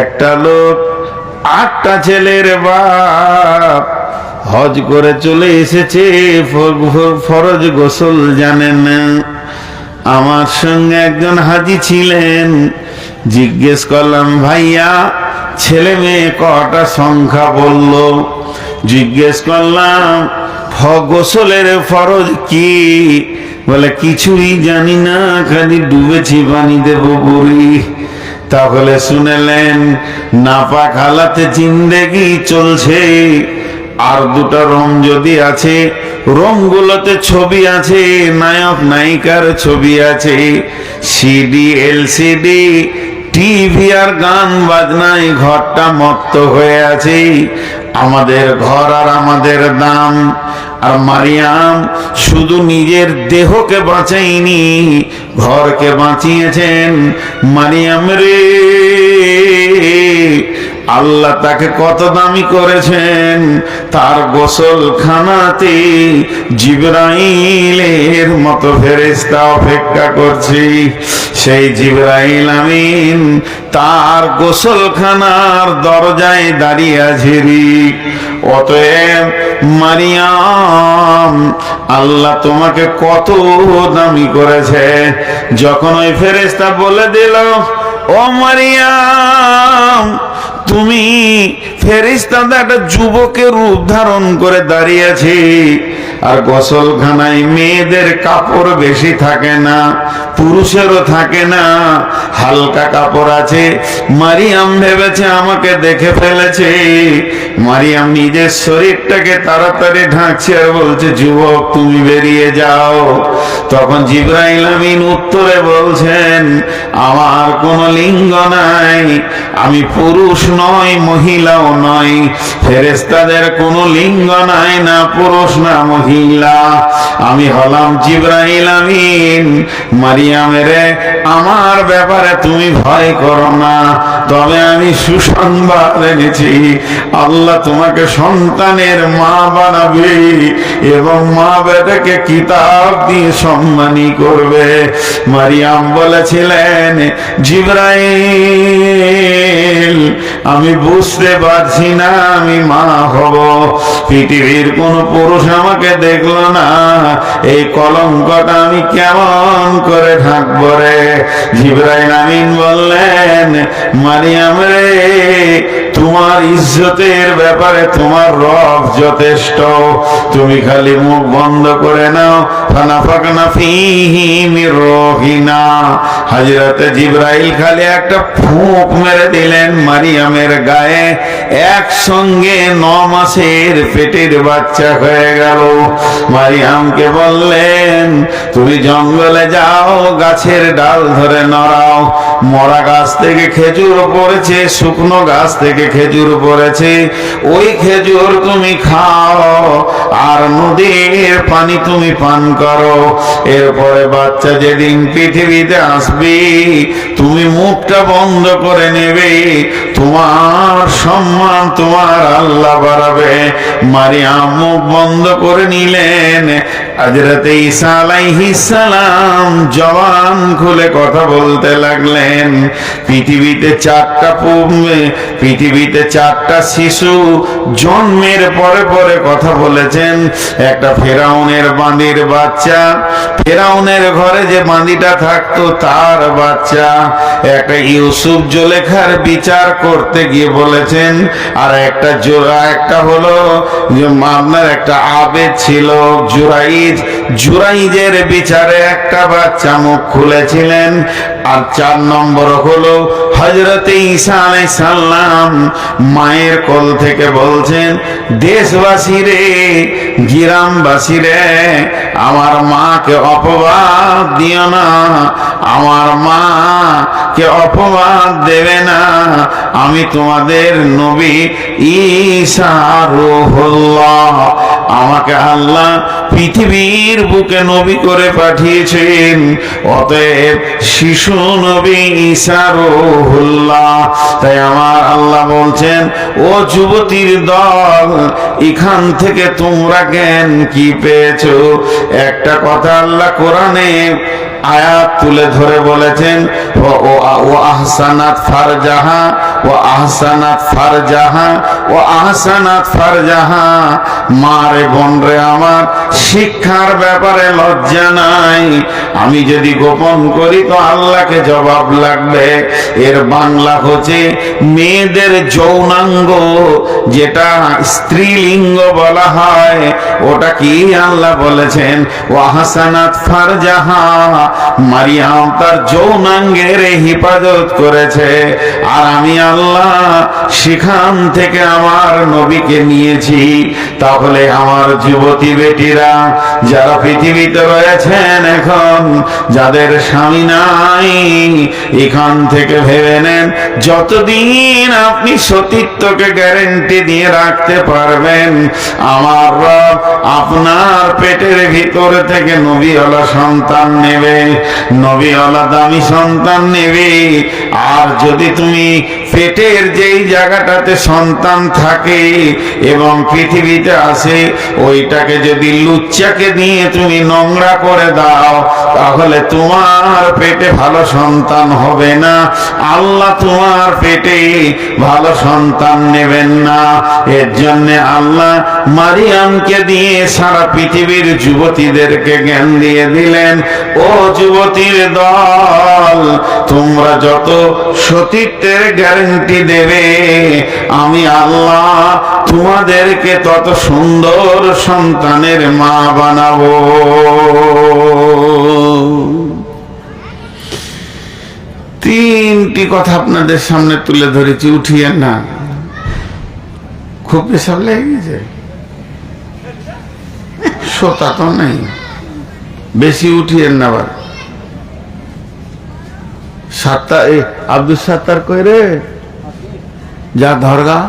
একটা লোক 8টা ছেলের বাপ হজ করে চলে এসেছে, ফরজ গোসল জানেন না। আমার সঙ্গে একজন হাজি ছিলেন, জিজ্ঞেস করলাম, ভাইয়া ছেলে মেয়ে কটা সংখ্যা বলল। জিজ্ঞেস করলাম, গোসলের ফরজ কি? বলে কিছুই জানি না, খালি ডুবেছি পানি দেব বুড়ি। তাহলে শুনেলেন, নাপাক হালাতে জিন্দেগি চলছে। আর 2টা রুম যদি আছে, রুমগুলোতে ছবি আছে, নায়ক নায়িকার ছবি আছে, সিডি এলসিডি টিভি আর গান বাজনায় ঘরটা মত্ত হয়ে আছে। আমাদের ঘর আর আমাদের দাম। আর মারিয়াম শুধু নিজের দেহকে বাঁচাইনি, ঘরকে বাঁচিয়েছেন। মারিয়াম রে, আল্লাহ তাকে কত দামি করেছেন। তার গোসলখানাতে জিবরাইলের মতো ফেরেশতা অপেক্ষা করছে। সেই জিবরাইল আমিন তার গোসলখানার দরজায় দাঁড়িয়ে আছে। অতএব মারিয়াম, আল্লাহ তোমাকে কত দামি করেছে। যখন ওই ফেরেশতা বলে দিল, ও মারিয়াম, তুমি ফেরেশতাটা একটা যুবকের রূপ ধারণ করে দাঁড়িয়েছে। আর গোসলখানায় মেয়েদের কাপড় বেশি থাকে না, পুরুষেরও থাকে না, হালকা কাপড় আছে। মারিয়াম ভেবেছে আমাকে দেখে ফেলেছে। মারিয়াম নিজের শরীরটাকে তাড়াতাড়ি ঢাকছে আর বলছে, যুবক তুমি বেরিয়ে যাও। তখন জিবরাইল আমিন উত্তরে বলছেন, আমার কোনো লিঙ্গ নাই, আমি পুরুষ নয়, মহিলাও নয়। ফেরেশতাদের কোনো লিঙ্গ নাই, না পুরুষ না মহিলা। মহিলা, আমি হলাম জিবরাইল আমিন। মারিয়ামের আমার ব্যাপারে তুমি ভয় করো না, তবে আমি সুসংবাদ এনেছি, আল্লাহ তোমাকে সন্তানের মা বানাবে এবং মা বেটাকে কিতাব দিয়ে সম্মানী করবে। মারিয়াম বলেছিলেন, জিবরাইল আমি বুঝতে পারছি না আমি মা হব, পৃথিবীর কোন পুরুষ আমাকে দেখলো না, এই কলঙ্কটা আমি কেমন করে ঢাকবো রে। জিবরাইল আমিন বললেন, মারিয়াম রে, তোমার ইজ্জতের ব্যাপারে তোমার রব যথেষ্ট, তুমি খালি মুখ বন্ধ করে নাও। ফানাফাকনা ফীহি মির রূহিনা, হযরত জিবরাইল খালি একটা ফুঁক মেরে দিলেন মারিয়ামের গায়ে, একসঙ্গে 9 মাসের পেটের বাচ্চা হয়ে গেল। মারিয়ামকে বললেন, তুমি জঙ্গলে যাও, গাছের ডাল ধরে নড়াও, মরা গাছ থেকে খেজুর পড়েছে, শুকনো গাছ থেকে খেজুর পড়েছে, ওই খেজুর তুমি খাও আর নদীর পানি তুমি পান করো। এরপরে বাচ্চা যেদিন পৃথিবীতে আসবে, তুমি মুখটা বন্ধ করে নেবে, তোমার সম্মান তোমার আল্লাহ বাড়াবে। মারিয়াম মুখ বন্ধ করে নিলেন। হযরত ঈসা আলাইহিস সালাম জবান খুলে কথা বলতে লাগলেন। পৃথিবীতে 4টা শিশু জন্মের পরে পরে কথা বলেছেন। একটা ফেরাউনের বাঁদির বাচ্চা, ফেরাউনের ঘরে যে বাঁদিটা থাকতো তার বাচ্চা, একটা ইউসুফ জুলেখার বিচার করতে গিয়ে বলেছেন। আর একটা হলো আপনার একটা আবেদ ছিল জুরাইজের বিচারে একটা বাচ্চা মুখ খুলেছিলেন। আর 4 নম্বর হলো হযরত ঈসা আলাইহিস সালাম মায়ের কোল থেকে বলছেন, দেশবাসী রে, গ্রামবাসী রে, আমার মাকে অপবাদ দিও না, আমার মাকে অপবাদ দেবে না, আমি তোমাদের নবী ঈসা রূহুল্লাহ, আমাকে আল্লাহ পৃথিবীর বুকে নবী করে পাঠিয়েছেন, অতএব শিশু নবী ঈসা রূহুল্লাহ। তাই আমার আল্লাহ বলছেন, ও যুবতীর দল, এখান থেকে তোমরা জ্ঞান কি পেয়েছো? একটা কথা আল্লাহ কোরআনে আয়াত তুলে ধরে বলেছেন, ও আহসানাত ফারজাহা, ও আহসানাত ফারজাহা, ও আহসানাত ফারজাহা। মারে বোন রে আমার, শিক্ষার ব্যাপারে লজ্জা নাই, আমি যদি গোপন করি তো আল্লাহকে জবাব লাগবে। এর বাংলা হচ্ছে মেয়েদের যৌনাঙ্গ, যেটা স্ত্রীলিঙ্গ বলা হয়, ওটা কি আল্লাহ বলেছেন, ও আহসানাত ফারজাহা। মারিয়াম তার যৌনাঙ্গের হেফাজত করেছে, আর আমি আল্লাহ সেখান থেকে আমার নবীকে নিয়েছি। তাহলে আমার যুবতী বেটিরা যারা পৃথিবীতে রয়েছেন এখন, যাদের স্বামী নাই, এখান থেকে ভেবে নেন, যতদিন আপনি সতীত্বকে গ্যারেন্টি দিয়ে রাখতে পারবেন, আমার রব আপনার পেটের ভিতর থেকে নবীওয়ালা সন্তান নেবে, নবীওয়ালা দামি সন্তান নেবে। আর যদি তুমি পেটের যেই জায়গাটাতে সন্তান থাকে এবং পৃথিবীতে আসে, ওইটাকে যদি লুচ্চাকে দিয়ে তুমি নোংরা করে দাও, তাহলে তোমার পেটে ভালো সন্তান হবে না, আল্লাহ তোমার পেটে ভালো সন্তান নেবেন না। এর জন্য আল্লাহ মারিয়ামকে দিয়ে সারা পৃথিবীর যুবতীদেরকে জ্ঞান দিয়ে দিলেন, ও যুবতীর দল, তোমরা যত সতীত্বের গ্যারান্টি দেবে, আমি আল্লাহ তোমাদেরকে তত সুন্দর সন্তানের মা বানাবো। 3টি কথা আপনাদের সামনে তুলে ধরেছি, উঠিয়েন না, খুব পেশাব লেগে গেছে, শ্রোতা তো নেই, বেশি উঠিয়েন না। আবার আব্দুল সাত্তার কই রে, যা ধরগা,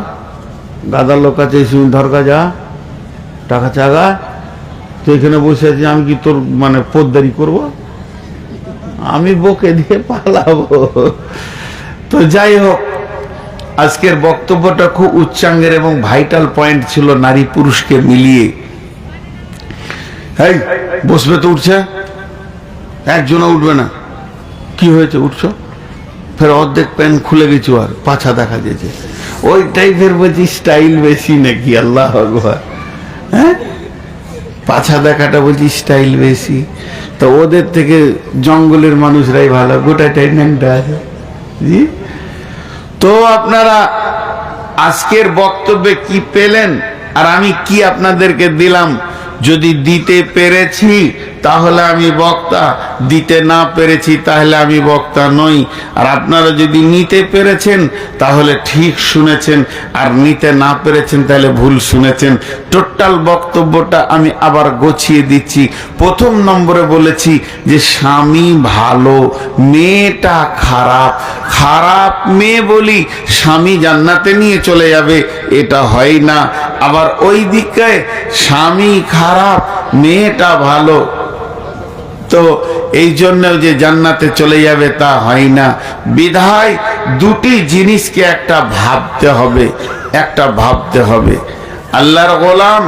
গাদার লোক আছে, ধরগা, যা টাকা চাগা, তো এখানে বসে আছি, আমি কি তোর মানে পোদ্দারি করব? আমি বকে দিয়ে পালাবো? তো যাই হোক, আজকের বক্তব্যটা খুব উচ্চাঙ্গের এবং ভাইটাল পয়েন্ট ছিল নারী পুরুষকে মিলিয়ে। এই বসবে তো, উঠছে, একজনও উঠবে না। কি হয়েছে, উঠছো? ফের অর্ধেক প্যান্ট খুলে গেছো আর পাছা দেখা যেছে, ওই টাইপের বলছি স্টাইল বেশি নাকি? আল্লাহ আকবার। হ্যাঁ, পাছা দেখাটা বলছি স্টাইল বেশি। তো ওদের থেকে জঙ্গলের মানুষরাই ভালো, গোটাটাই ন্যাংটা আছে। জি, তো আপনারা আজকের বক্তব্যে কি পেলেন আর আমি কি আপনাদেরকে দিলাম? যদি দিতে পেরেছি তাহলে আমি বক্তা, দিতে না পেরেছি তাহলে আমি বক্তা নই। আর আপনারা যদি নিতে পেরেছেন তাহলে ঠিক শুনেছেন, আর নিতে না পেরেছেন তাহলে ভুল শুনেছেন। টোটাল বক্তব্যটা আমি আবার গোছিয়ে দিচ্ছি। প্রথম নম্বরে বলেছি যে স্বামী ভালো, মেয়েটা খারাপ। খারাপ মেয়ে বলি স্বামী জান্নাতে নিয়ে চলে যাবে, এটা হয় না। আবার ওই দিকে স্বামী খারাপ, মেয়েটা ভালো, তো এই জন্য যে জান্নাতে চলে যাবে তা হয় না। বিধায় দুটি জিনিসকে একটা ভাবতে হবে, একটা ভাবতে হবে। আল্লাহর গোলাম,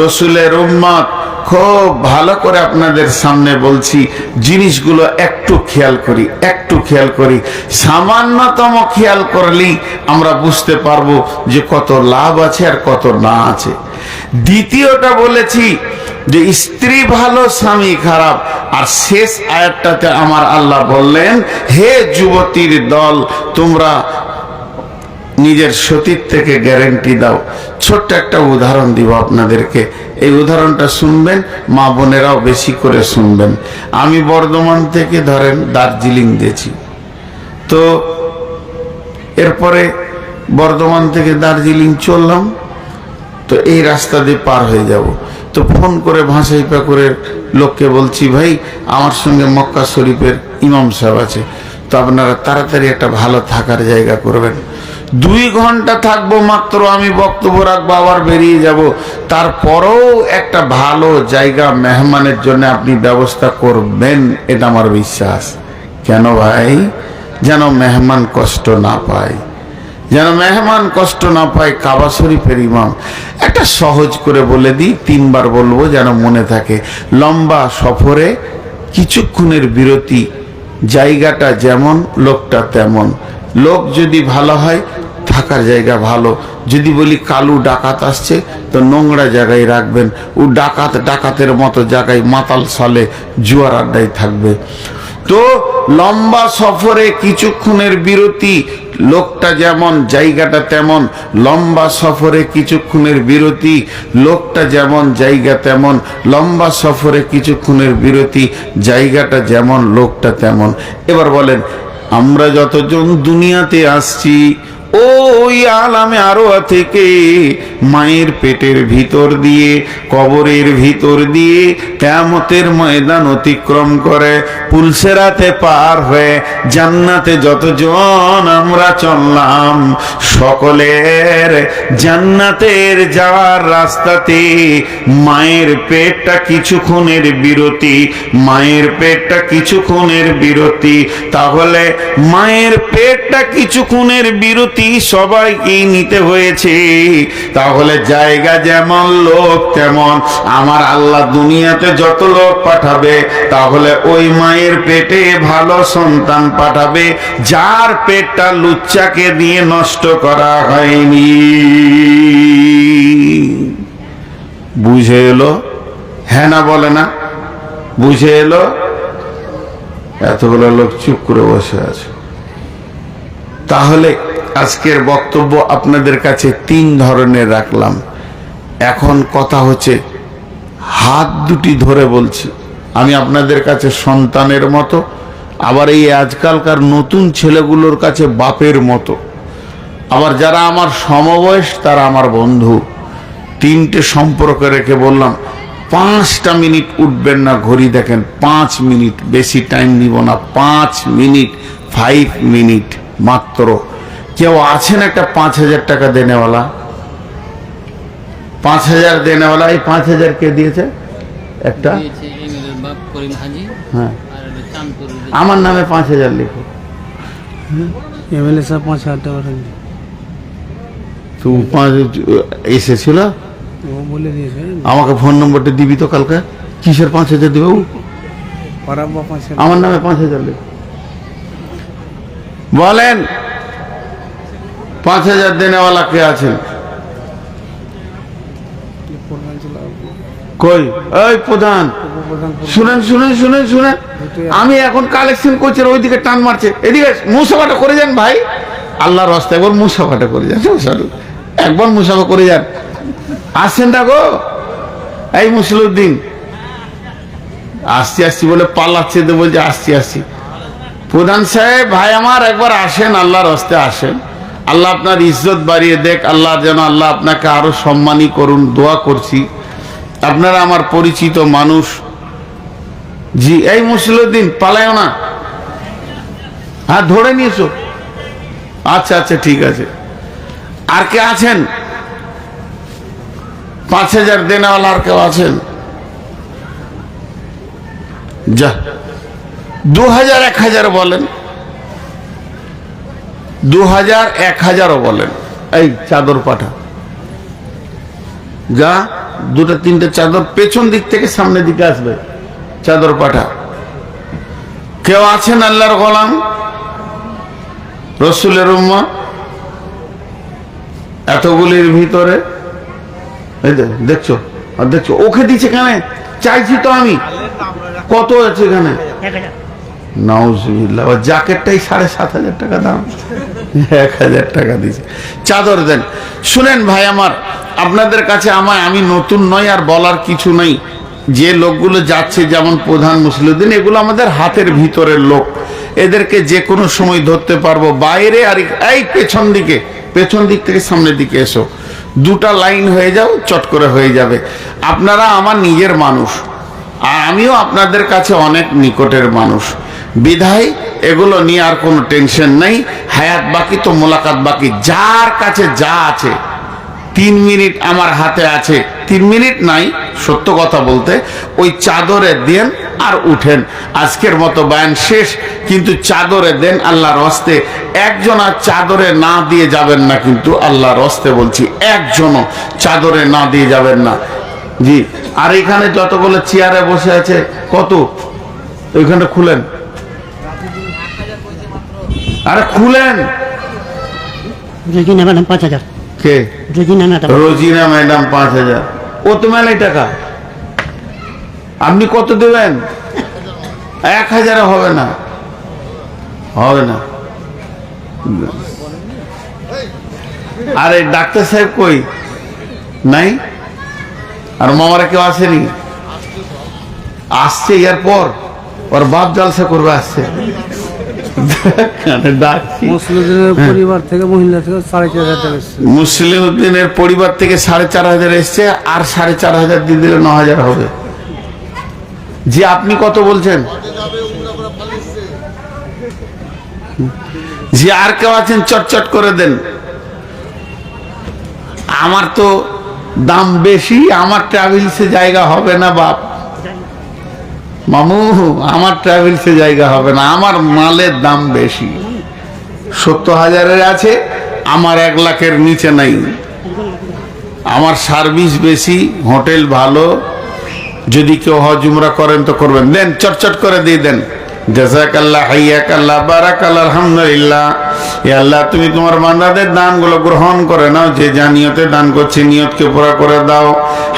রসুলের উম্মত, খুব ভালো করে আপনাদের সামনে বলছি, জিনিসগুলো একটু খেয়াল করি, একটু খেয়াল করি। সামান্যতম খেয়াল করলেই আমরা বুঝতে পারবো যে কত লাভ আছে আর কত না আছে। দ্বিতীয়টা বলেছি যে স্ত্রী ভালো, স্বামী খারাপ। আর শেষ আয়াতটাতে আমার আল্লাহ বললেন, হে যুবতীর দল, তোমরা নিজের সতীত্বকে গ্যারেন্টি দাও। ছোট্ট একটা উদাহরণ দিব আপনাদেরকে, এই উদাহরণটা শুনবেন, মা বোনেরাও বেশি করে শুনবেন। আমি বর্ধমান থেকে ধরেন দার্জিলিং গেছি, তো এরপরে বর্ধমান থেকে দার্জিলিং চললাম, তো এই রাস্তা দিয়ে পার হয়ে যাব। তো ফোন করে ভাসাইপা করে লোককে বলছি, ভাই আমার সঙ্গে মক্কা শরীফের ইমাম সাহেব আছে, তো আপনারা তাড়াতাড়ি একটা ভালো থাকার জায়গা করবেন। 2 ঘন্টা থাকবো মাত্র, আমি বক্তব্য রাখবো, আবার বেরিয়ে যাব। তারপরেও একটা ভালো জায়গা মেহমানের জন্য আপনি ব্যবস্থা করবেন, এটা আমার বিশ্বাস। কেন ভাই? যেন মেহমান কষ্ট না পায়, যেন মেহমান কষ্ট না পায়। কাবা শরীফের ইমাম, একটা সহজ করে বলে দিই, 3 বার বলবো যেন মনে থাকে। লম্বা সফরে কিছুক্ষণের বিরতি, জায়গাটা যেমন লোকটা তেমন। লোক যদি ভালো হয় থাকার জায়গা ভালো। যদি বলি কালু ডাকাত আসছে, তো নোংরা জায়গায় রাখবেন। ও ডাকাতের মতো জায়গায় মাতাল সালে জুয়ার আড্ডায় থাকবে। তো লম্বা সফরে কিছুক্ষণের বিরতি, লোকটা যেমন জায়গাটা তেমন। লম্বা সফরে কিছুক্ষণের বিরতি, লোকটা যেমন জায়গা তেমন। লম্বা সফরে কিছুক্ষণের বিরতি, জায়গাটা যেমন লোকটা তেমন। এবার বলেন, আমরা যতজন দুনিয়াতে আসছি ওই আলামে আরো থেকে মায়ের পেটের ভিতর দিয়ে, কবরের ভিতর দিয়ে, কিয়ামতের ময়দান অতিক্রম করে পুলসেরাতে পার হয়ে জান্নাতে যতজন আমরা চললাম, সকলের জান্নাতের যাওয়ার রাস্তাতে মায়ের পেটটা কিছুক্ষণের বিরতি, মায়ের পেটটা কিছুক্ষণের বিরতি। তাহলে মায়ের পেটটা কিছুক্ষণের বিরতি সবাইকেই নিতে হয়েছে। তাহলে জায়গা যেমন লোক তেমন। আমার আল্লাহ দুনিয়াতে যত লোক পাঠাবে, তাহলে ওই মায়ের পেটে ভালো সন্তান পাঠাবে, যার পেটটা লুচ্চাকে দিয়ে নষ্ট করা হয়নি। বুঝে এলো? হ্যাঁ না বলে না? বুঝে এলো? এতগুলো লোক চুপ করে বসে আছে। তাহলে আজকের বক্তব্য আপনাদের কাছে 3 ধরনের রাখলাম। এখন কথা হচ্ছে, হাত দুটি ধরে বলছি, আমি আপনাদের কাছে সন্তানের মতো, আবার এই আজকালকার নতুন ছেলেগুলোর কাছে বাপের মতো, আবার যারা আমার সমবয়স তারা আমার বন্ধু। 3টে সম্পর্ক রেখে বললাম, 5টা মিনিট উঠবেন না, ঘড়ি দেখেন 5 মিনিট, বেশি টাইম নিব না, 5 মিনিট, 5 মিনিট মাত্র। কেউ আছেন একটা 5000 টাকা দেনেওয়ালা? 5000 দেনেওয়ালা, এই 5000 কে দিয়েছে? একটা দিয়েছে এমএলএর বাপ করিম হাজি, হ্যাঁ আর একটা চাঁদপুর আমার নামে 5,000 লিখো। এমএলএ সাহেব 5,000 টাকা রাখবে। তো 5 এসেছিল, ও বলে দিয়েছে আমাকে ফোন নম্বরটা দিবি তো কালকে। কিসের 5,000 দেবো? পাড়া বা 5,000 আমার নামে 5,000 লিখো। বলেন 5,000 দেনেওয়ালা কে আছেন? প্রধান ছিল কই ওই প্রধান? উপপ্রধান শুনেন শুনেন শুনেন শুনেন, আমি এখন কালেকশন করছি, ওইদিকে টান মারছে, এদিকে মুসাফাটা করে যান ভাই, আল্লাহর রাস্তায় একবার মুসাফাটা করে যান, একবার মুসাফা করে যান। আসছেন না গো এই মুসলিউদ্দিন? আসছি আসছি বলে পালাচ্ছে, তো বলছে আসছি আসছি। প্রধান সাহেব ভাই আমার একবার আসেন, আল্লাহর রাস্তায় আসেন, আল্লাহ আপনার ইজ্জত বাড়িয়ে দেখ, আল্লাহ যেন আল্লাহ আপনাকে আরো সম্মানী করুন, দোয়া করছি। আপনারা আমার পরিচিত মানুষ। জি এই মুসলিউদ্দিন পালায়ও না, হ্যাঁ ধরে নিয়েছো? আচ্ছা আচ্ছা ঠিক আছে। আর কে আছেন 5,000 দেনেওয়ালা? আর কেউ আছেন? যা 2,000 1,000 বলেন, 2,000 1,000ও বলেন। এই চাদর পাঠা, যা 2-3টে চাদর পেছন দিক থেকে সামনের দিকে আসবে, চাদর পাঠা। কেউ আছেন আল্লাহর গোলাম রসুলের উম্মত এতগুলির ভিতরে? এই দেখছো, আর দেখছো ওকে দিচ্ছে কেন? চাইছি তো আমি, কত আছে এখানে? নাউজুবিল্লাহ, জ্যাকেটটাই 7,500 টাকা দাম, 1,000 টাকা দিয়েছে। চাদর দেন। শুনেন ভাই আমার, আপনাদের কাছে আমি নতুন নই, আর বলার কিছু নেই। যে লোকগুলো যাচ্ছে, যেমন প্রধান মুসলিউদ্দিন, এগুলো আমাদের হাতের ভিতরের লোক, এদেরকে যে কোনো সময় ধরতে পারবো। বাইরে আর এই পেছন দিক থেকে সামনের দিকে এসো, 2টা লাইন হয়ে যাও, চট করে হয়ে যাবে। আপনারা আমার নিজের মানুষ, আর আমিও আপনাদের কাছে অনেক নিকটের মানুষ, বিধায় এগুলো নিয়ে আর কোনো টেনশন নেই। হায়াত বাকি তো মোলাকাত বাকি। যার কাছে যা আছে, 3 মিনিট আমার হাতে আছে, 3 মিনিট নাই, সত্য কথা বলতে, ওই চাদরে দেন আর উঠেন। আজকের মতো বয়ান শেষ, কিন্তু চাদরে দেন আল্লাহর হস্তে। একজন আর চাদরে না দিয়ে যাবেন না, কিন্তু আল্লাহর হস্তে বলছি, একজনও চাদরে না দিয়ে যাবেন না। জি, আর এখানে যতগুলো চেয়ারে বসে আছে, কত ওইখানে খুলেন, আরে খুলেন। রোজিনা ম্যাডাম 5,000। কে? রোজিনা ম্যাডাম। রোজিনা ম্যাডাম 5,000। ও তো মেলাই টাকা, আপনি কত দেবেন? 1,000 হবে না, হবে না। আরে ডাক্তার সাহেব কই? নাই। আর মামারা কেউ আসেনি? আসছে, এরপর ওর বাপ জালসা করবে, আসছে। ডাকছি। মুসলিমের পরিবার থেকে, মহিলা থেকে 4,500 টাকা এসেছে। মুসলিউদ্দিনের পরিবার থেকে 4,500 এসছে, আর 4,500 দিয়ে দিলে 9,000 হবে। জি আপনি কত বলছেন? জি আর কেউ আছেন? চটচট করে দেন। আমার তো দাম বেশি, আমার ট্রাভেলসে জায়গা হবে না বাপ। মামু আমার ট্রাভেলসে জায়গা হবে না, আমার মালের দাম বেশি। 70,000-এর আছে, আমার 1 লাখের নিচে নাই। আমার সার্ভিস বেশি, হোটেল ভালো। যদি কেউ হজ উমরা করেন তো করবেন, দেন চটচট করে দিয়ে দেন। জাযাকাল্লাহ, হাইয়াকাল্লাহ, বারাকাল্লাহ, আলহামদুলিল্লাহ। ইয়া আল্লাহ, তুমি তোমার বান্দাদের দানগুলো গ্রহণ করে নাও। যে যা নিয়তে দান করছে, নিয়তকে পুরা করে দাও।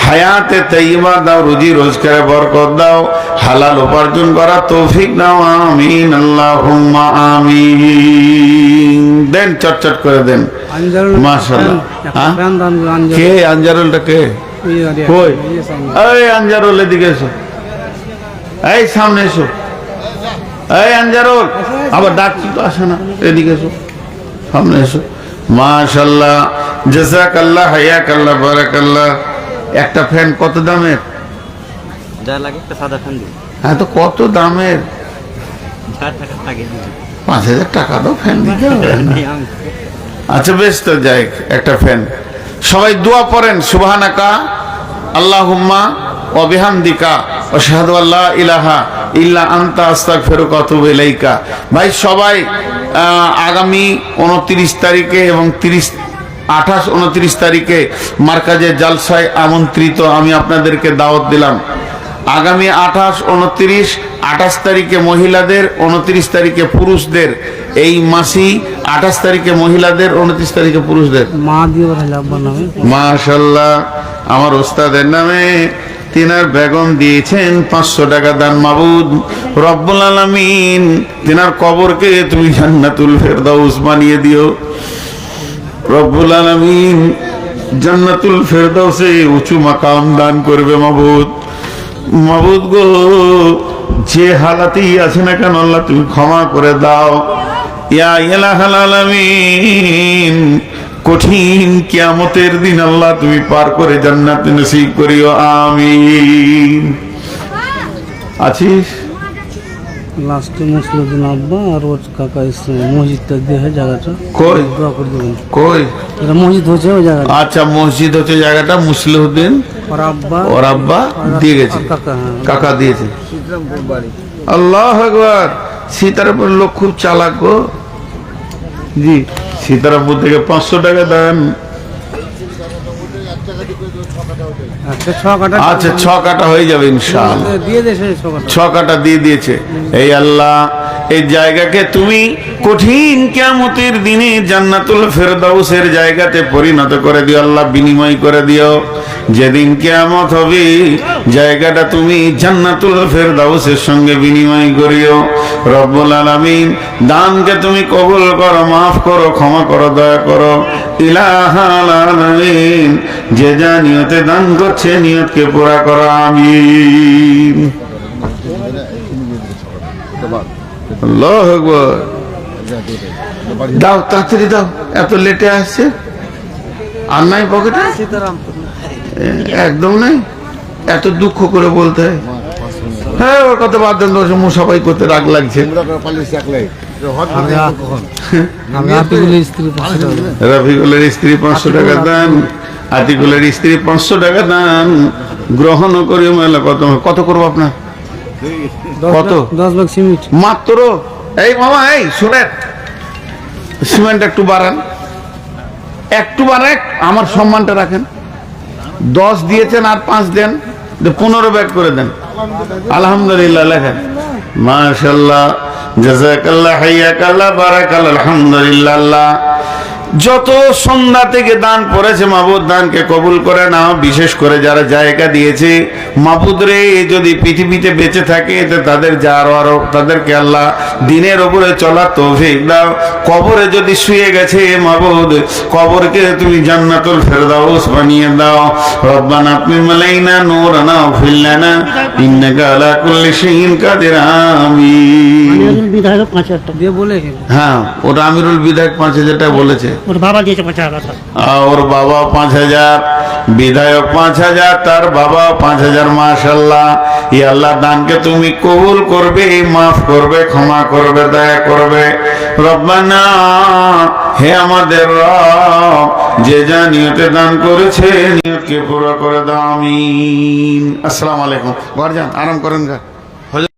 হায়াতে তাইয়্যিবা দাও, রুজি রোজগারে বরকত দাও, হালাল উপার্জন করার তৌফিক দাও। আমিন, আল্লাহুম্মা আমিন। দেন চটচট করে দেন। মাশাআল্লাহ। কে আনজারুলটা? কে? কই? এই আনজারুল, এদিকে এসো, এই সামনে এসো। এই আনজারুল, আবার ডাকছি তো আসে না, এদিকে এসো, সামনে এসো। মাশাআল্লাহ, জাযাকাল্লাহ, হায়াকাল্লাহ, বারাকাল্লাহ। একটা ফ্যান কত দামের? যা লাগে একটা সাদা ফ্যান দিই। হ্যাঁ তো কত দামের? 4 টাকা লাগে। 5,000 টাকা দাও, ফ্যান দিতে হবে। আচ্ছা বেশ, তো যাই, একটা ফ্যান। সবাই দোয়া পড়েন, সুবহানাকা আল্লাহুম্মা ওয়া বিহামদিকা আশহাদু আল্লা ইলাহা ইল্লা আনতা আস্তাগফিরুকা ওয়া আতুবু ইলাইকা। ভাই সবাই আগামী 29 তারিখে এবং 28-29 তারিখে মার্কাজে জালসায় আমন্ত্রিত। আমি আপনাদেরকে দাওয়াত দিলাম। আগামী 28 তারিখে মহিলাদের, 29 তারিখে পুরুষদের। এই মাসি 28 তারিখে মহিলাদের, 29 তারিখে পুরুষদের। মা দিয়ে পাঠাইলে আব্বার নামে। মাশাআল্লাহ, আমার ওস্তাদের নামে তিনার বেগম দিয়েছেন 500 টাকা দান। মাবুদ রব্বুল আলামিন তিনার কবরকে তুমি জান্নাতুল ফেরদাউস বানিয়ে দিও। রব্বুল আলামিন জান্নাতুল ফেরদাউসে উঁচু মাকাম দান করবে। মাবুদ, মাবুদ গো, যে হালাতেই আছে না কেন আল্লাহ তুমি ক্ষমা করে দাও। ইয়া ইলাহাল আলামিন, কঠিন কিয়ামতের দিন আল্লাহ তুমি পার করে জান্নাত নসিব করিও। আমিন। আছিস? লাস্টে মুসলিউদ্দিন আব্বা আর ওর কাকা এসছে মসজিদটা দিয়ে জায়গাটা কই? দোয়া করে দেবেন। কই? এটা মসজিদ হচ্ছে ওই জায়গাটা। আচ্ছা, মসজিদ হচ্ছে জায়গাটা। মুসলিউদ্দিন ওর আব্বা ওর আব্বা দিয়ে গেছে, আর কাকা, হ্যাঁ। কাকা দিয়েছে। আল্লাহু আকবার। সীতারামপুর লোক খুব চালাক গো। জি, সীতারামপুর থেকে 500 টাকা দেন। একটা ছ কাটা আচ্ছা, 6 কাটা হয়ে যাবে ইনশাআল্লাহ। দিয়ে দেশে ছ কাটা। 6 কাটা দিয়ে দিয়েছে। এই আল্লাহ, এই জায়গাকে তুমি কঠিন কিয়ামতের দিনে জান্নাতুল ফেরদাউসের জায়গাতে পরিণত করে দিও আল্লাহ, বিনিময় করে দিও। যেদিন কিয়ামত হবে জায়গাটা তুমি জান্নাতুল ফেরদাউসের সঙ্গে বিনিময় করিও। রব্বুল আলামিন দানকে তুমি কবুল করো, মাফ করো, ক্ষমা করো, দয়া করো। ইলাহাল আলামিন, যে যা নিয়তে দান করছে নিয়তকে পুরা করো। আমিন। আল্লাহু আকবার। দাও, তাড়াতাড়ি দাও, এত লেটে আসছে। আর নাই পকেটে? একদম নাই। এত দুঃখ করে বলতে হয়। হ্যাঁ, ওর কথা বাদ দেন, মুসাফাই করতে রাগ লাগছে। আতিকুলের স্ত্রী 500 টাকা। রফিকুলের স্ত্রী 500 টাকা দান। আতিকুলের স্ত্রী 500 টাকা দান গ্রহণ করি। কত কত করবো আপনার? কত? 10 ভাগ সিমেন্ট মাত্র। এই মামা, এই শুনেন, সিমেন্ট একটু বাড়ান, একটু বাড়ান, আমার সম্মানটা রাখেন। 10 দিয়েছেন আর 5 দেন, 15 ব্যাগ করে দেন। আলহামদুলিল্লাহ লেখেন। মাশাআল্লাহ, জাযাকাল্লাহ, হাইয়াকাল্লাহ, বারাকাল্লাহ, আলহামদুলিল্লাহ। যত সন্ধ্যা থেকে দান পড়েছে মাবুদ দানকে কবুল করে নাও। বিশেষ করে যারা জায়গা দিয়েছে মাবুদ রে, যদি পৃথিবীতে বেঁচে থাকে তো তাদের আরো তাদেরকে আল্লাহ দিনের উপরে চলার তৌফিক দাও। কবরে যদি শুয়ে গেছে মাবুদ, কবরকে তুমি জান্নাতুল ফেরদাউস বানিয়ে দাও। রব্বানা আতমিম আলাইনা নূরানা ওয়াগফির লানা ইন্নাকা আলা কুল্লি শাইইন কাদির। আমিন। বিধায়ক 5000 টাকা দিয়ে বলে হ্যাঁ, ওটা আমিরুল বিধায়ক 5000 টাকা বলেছে। ওর বাবা দিয়েছে 5000 টাকা। ওর বাবা 5000, বিধায়ক 5000, তার বাবা 5000। মাশাআল্লাহ। ই আল্লাহ, দানকে তুমি কবুল করবে, মাফ করবে, ক্ষমা করবে, দয়া করবে। রব্বানা, হে আমাদের রব, যে যা নিয়তে দান করেছে নিয়তকে পুরো করে দাও। আমিন। আসসালামু আলাইকুম। ঘর যান, আরাম করেন।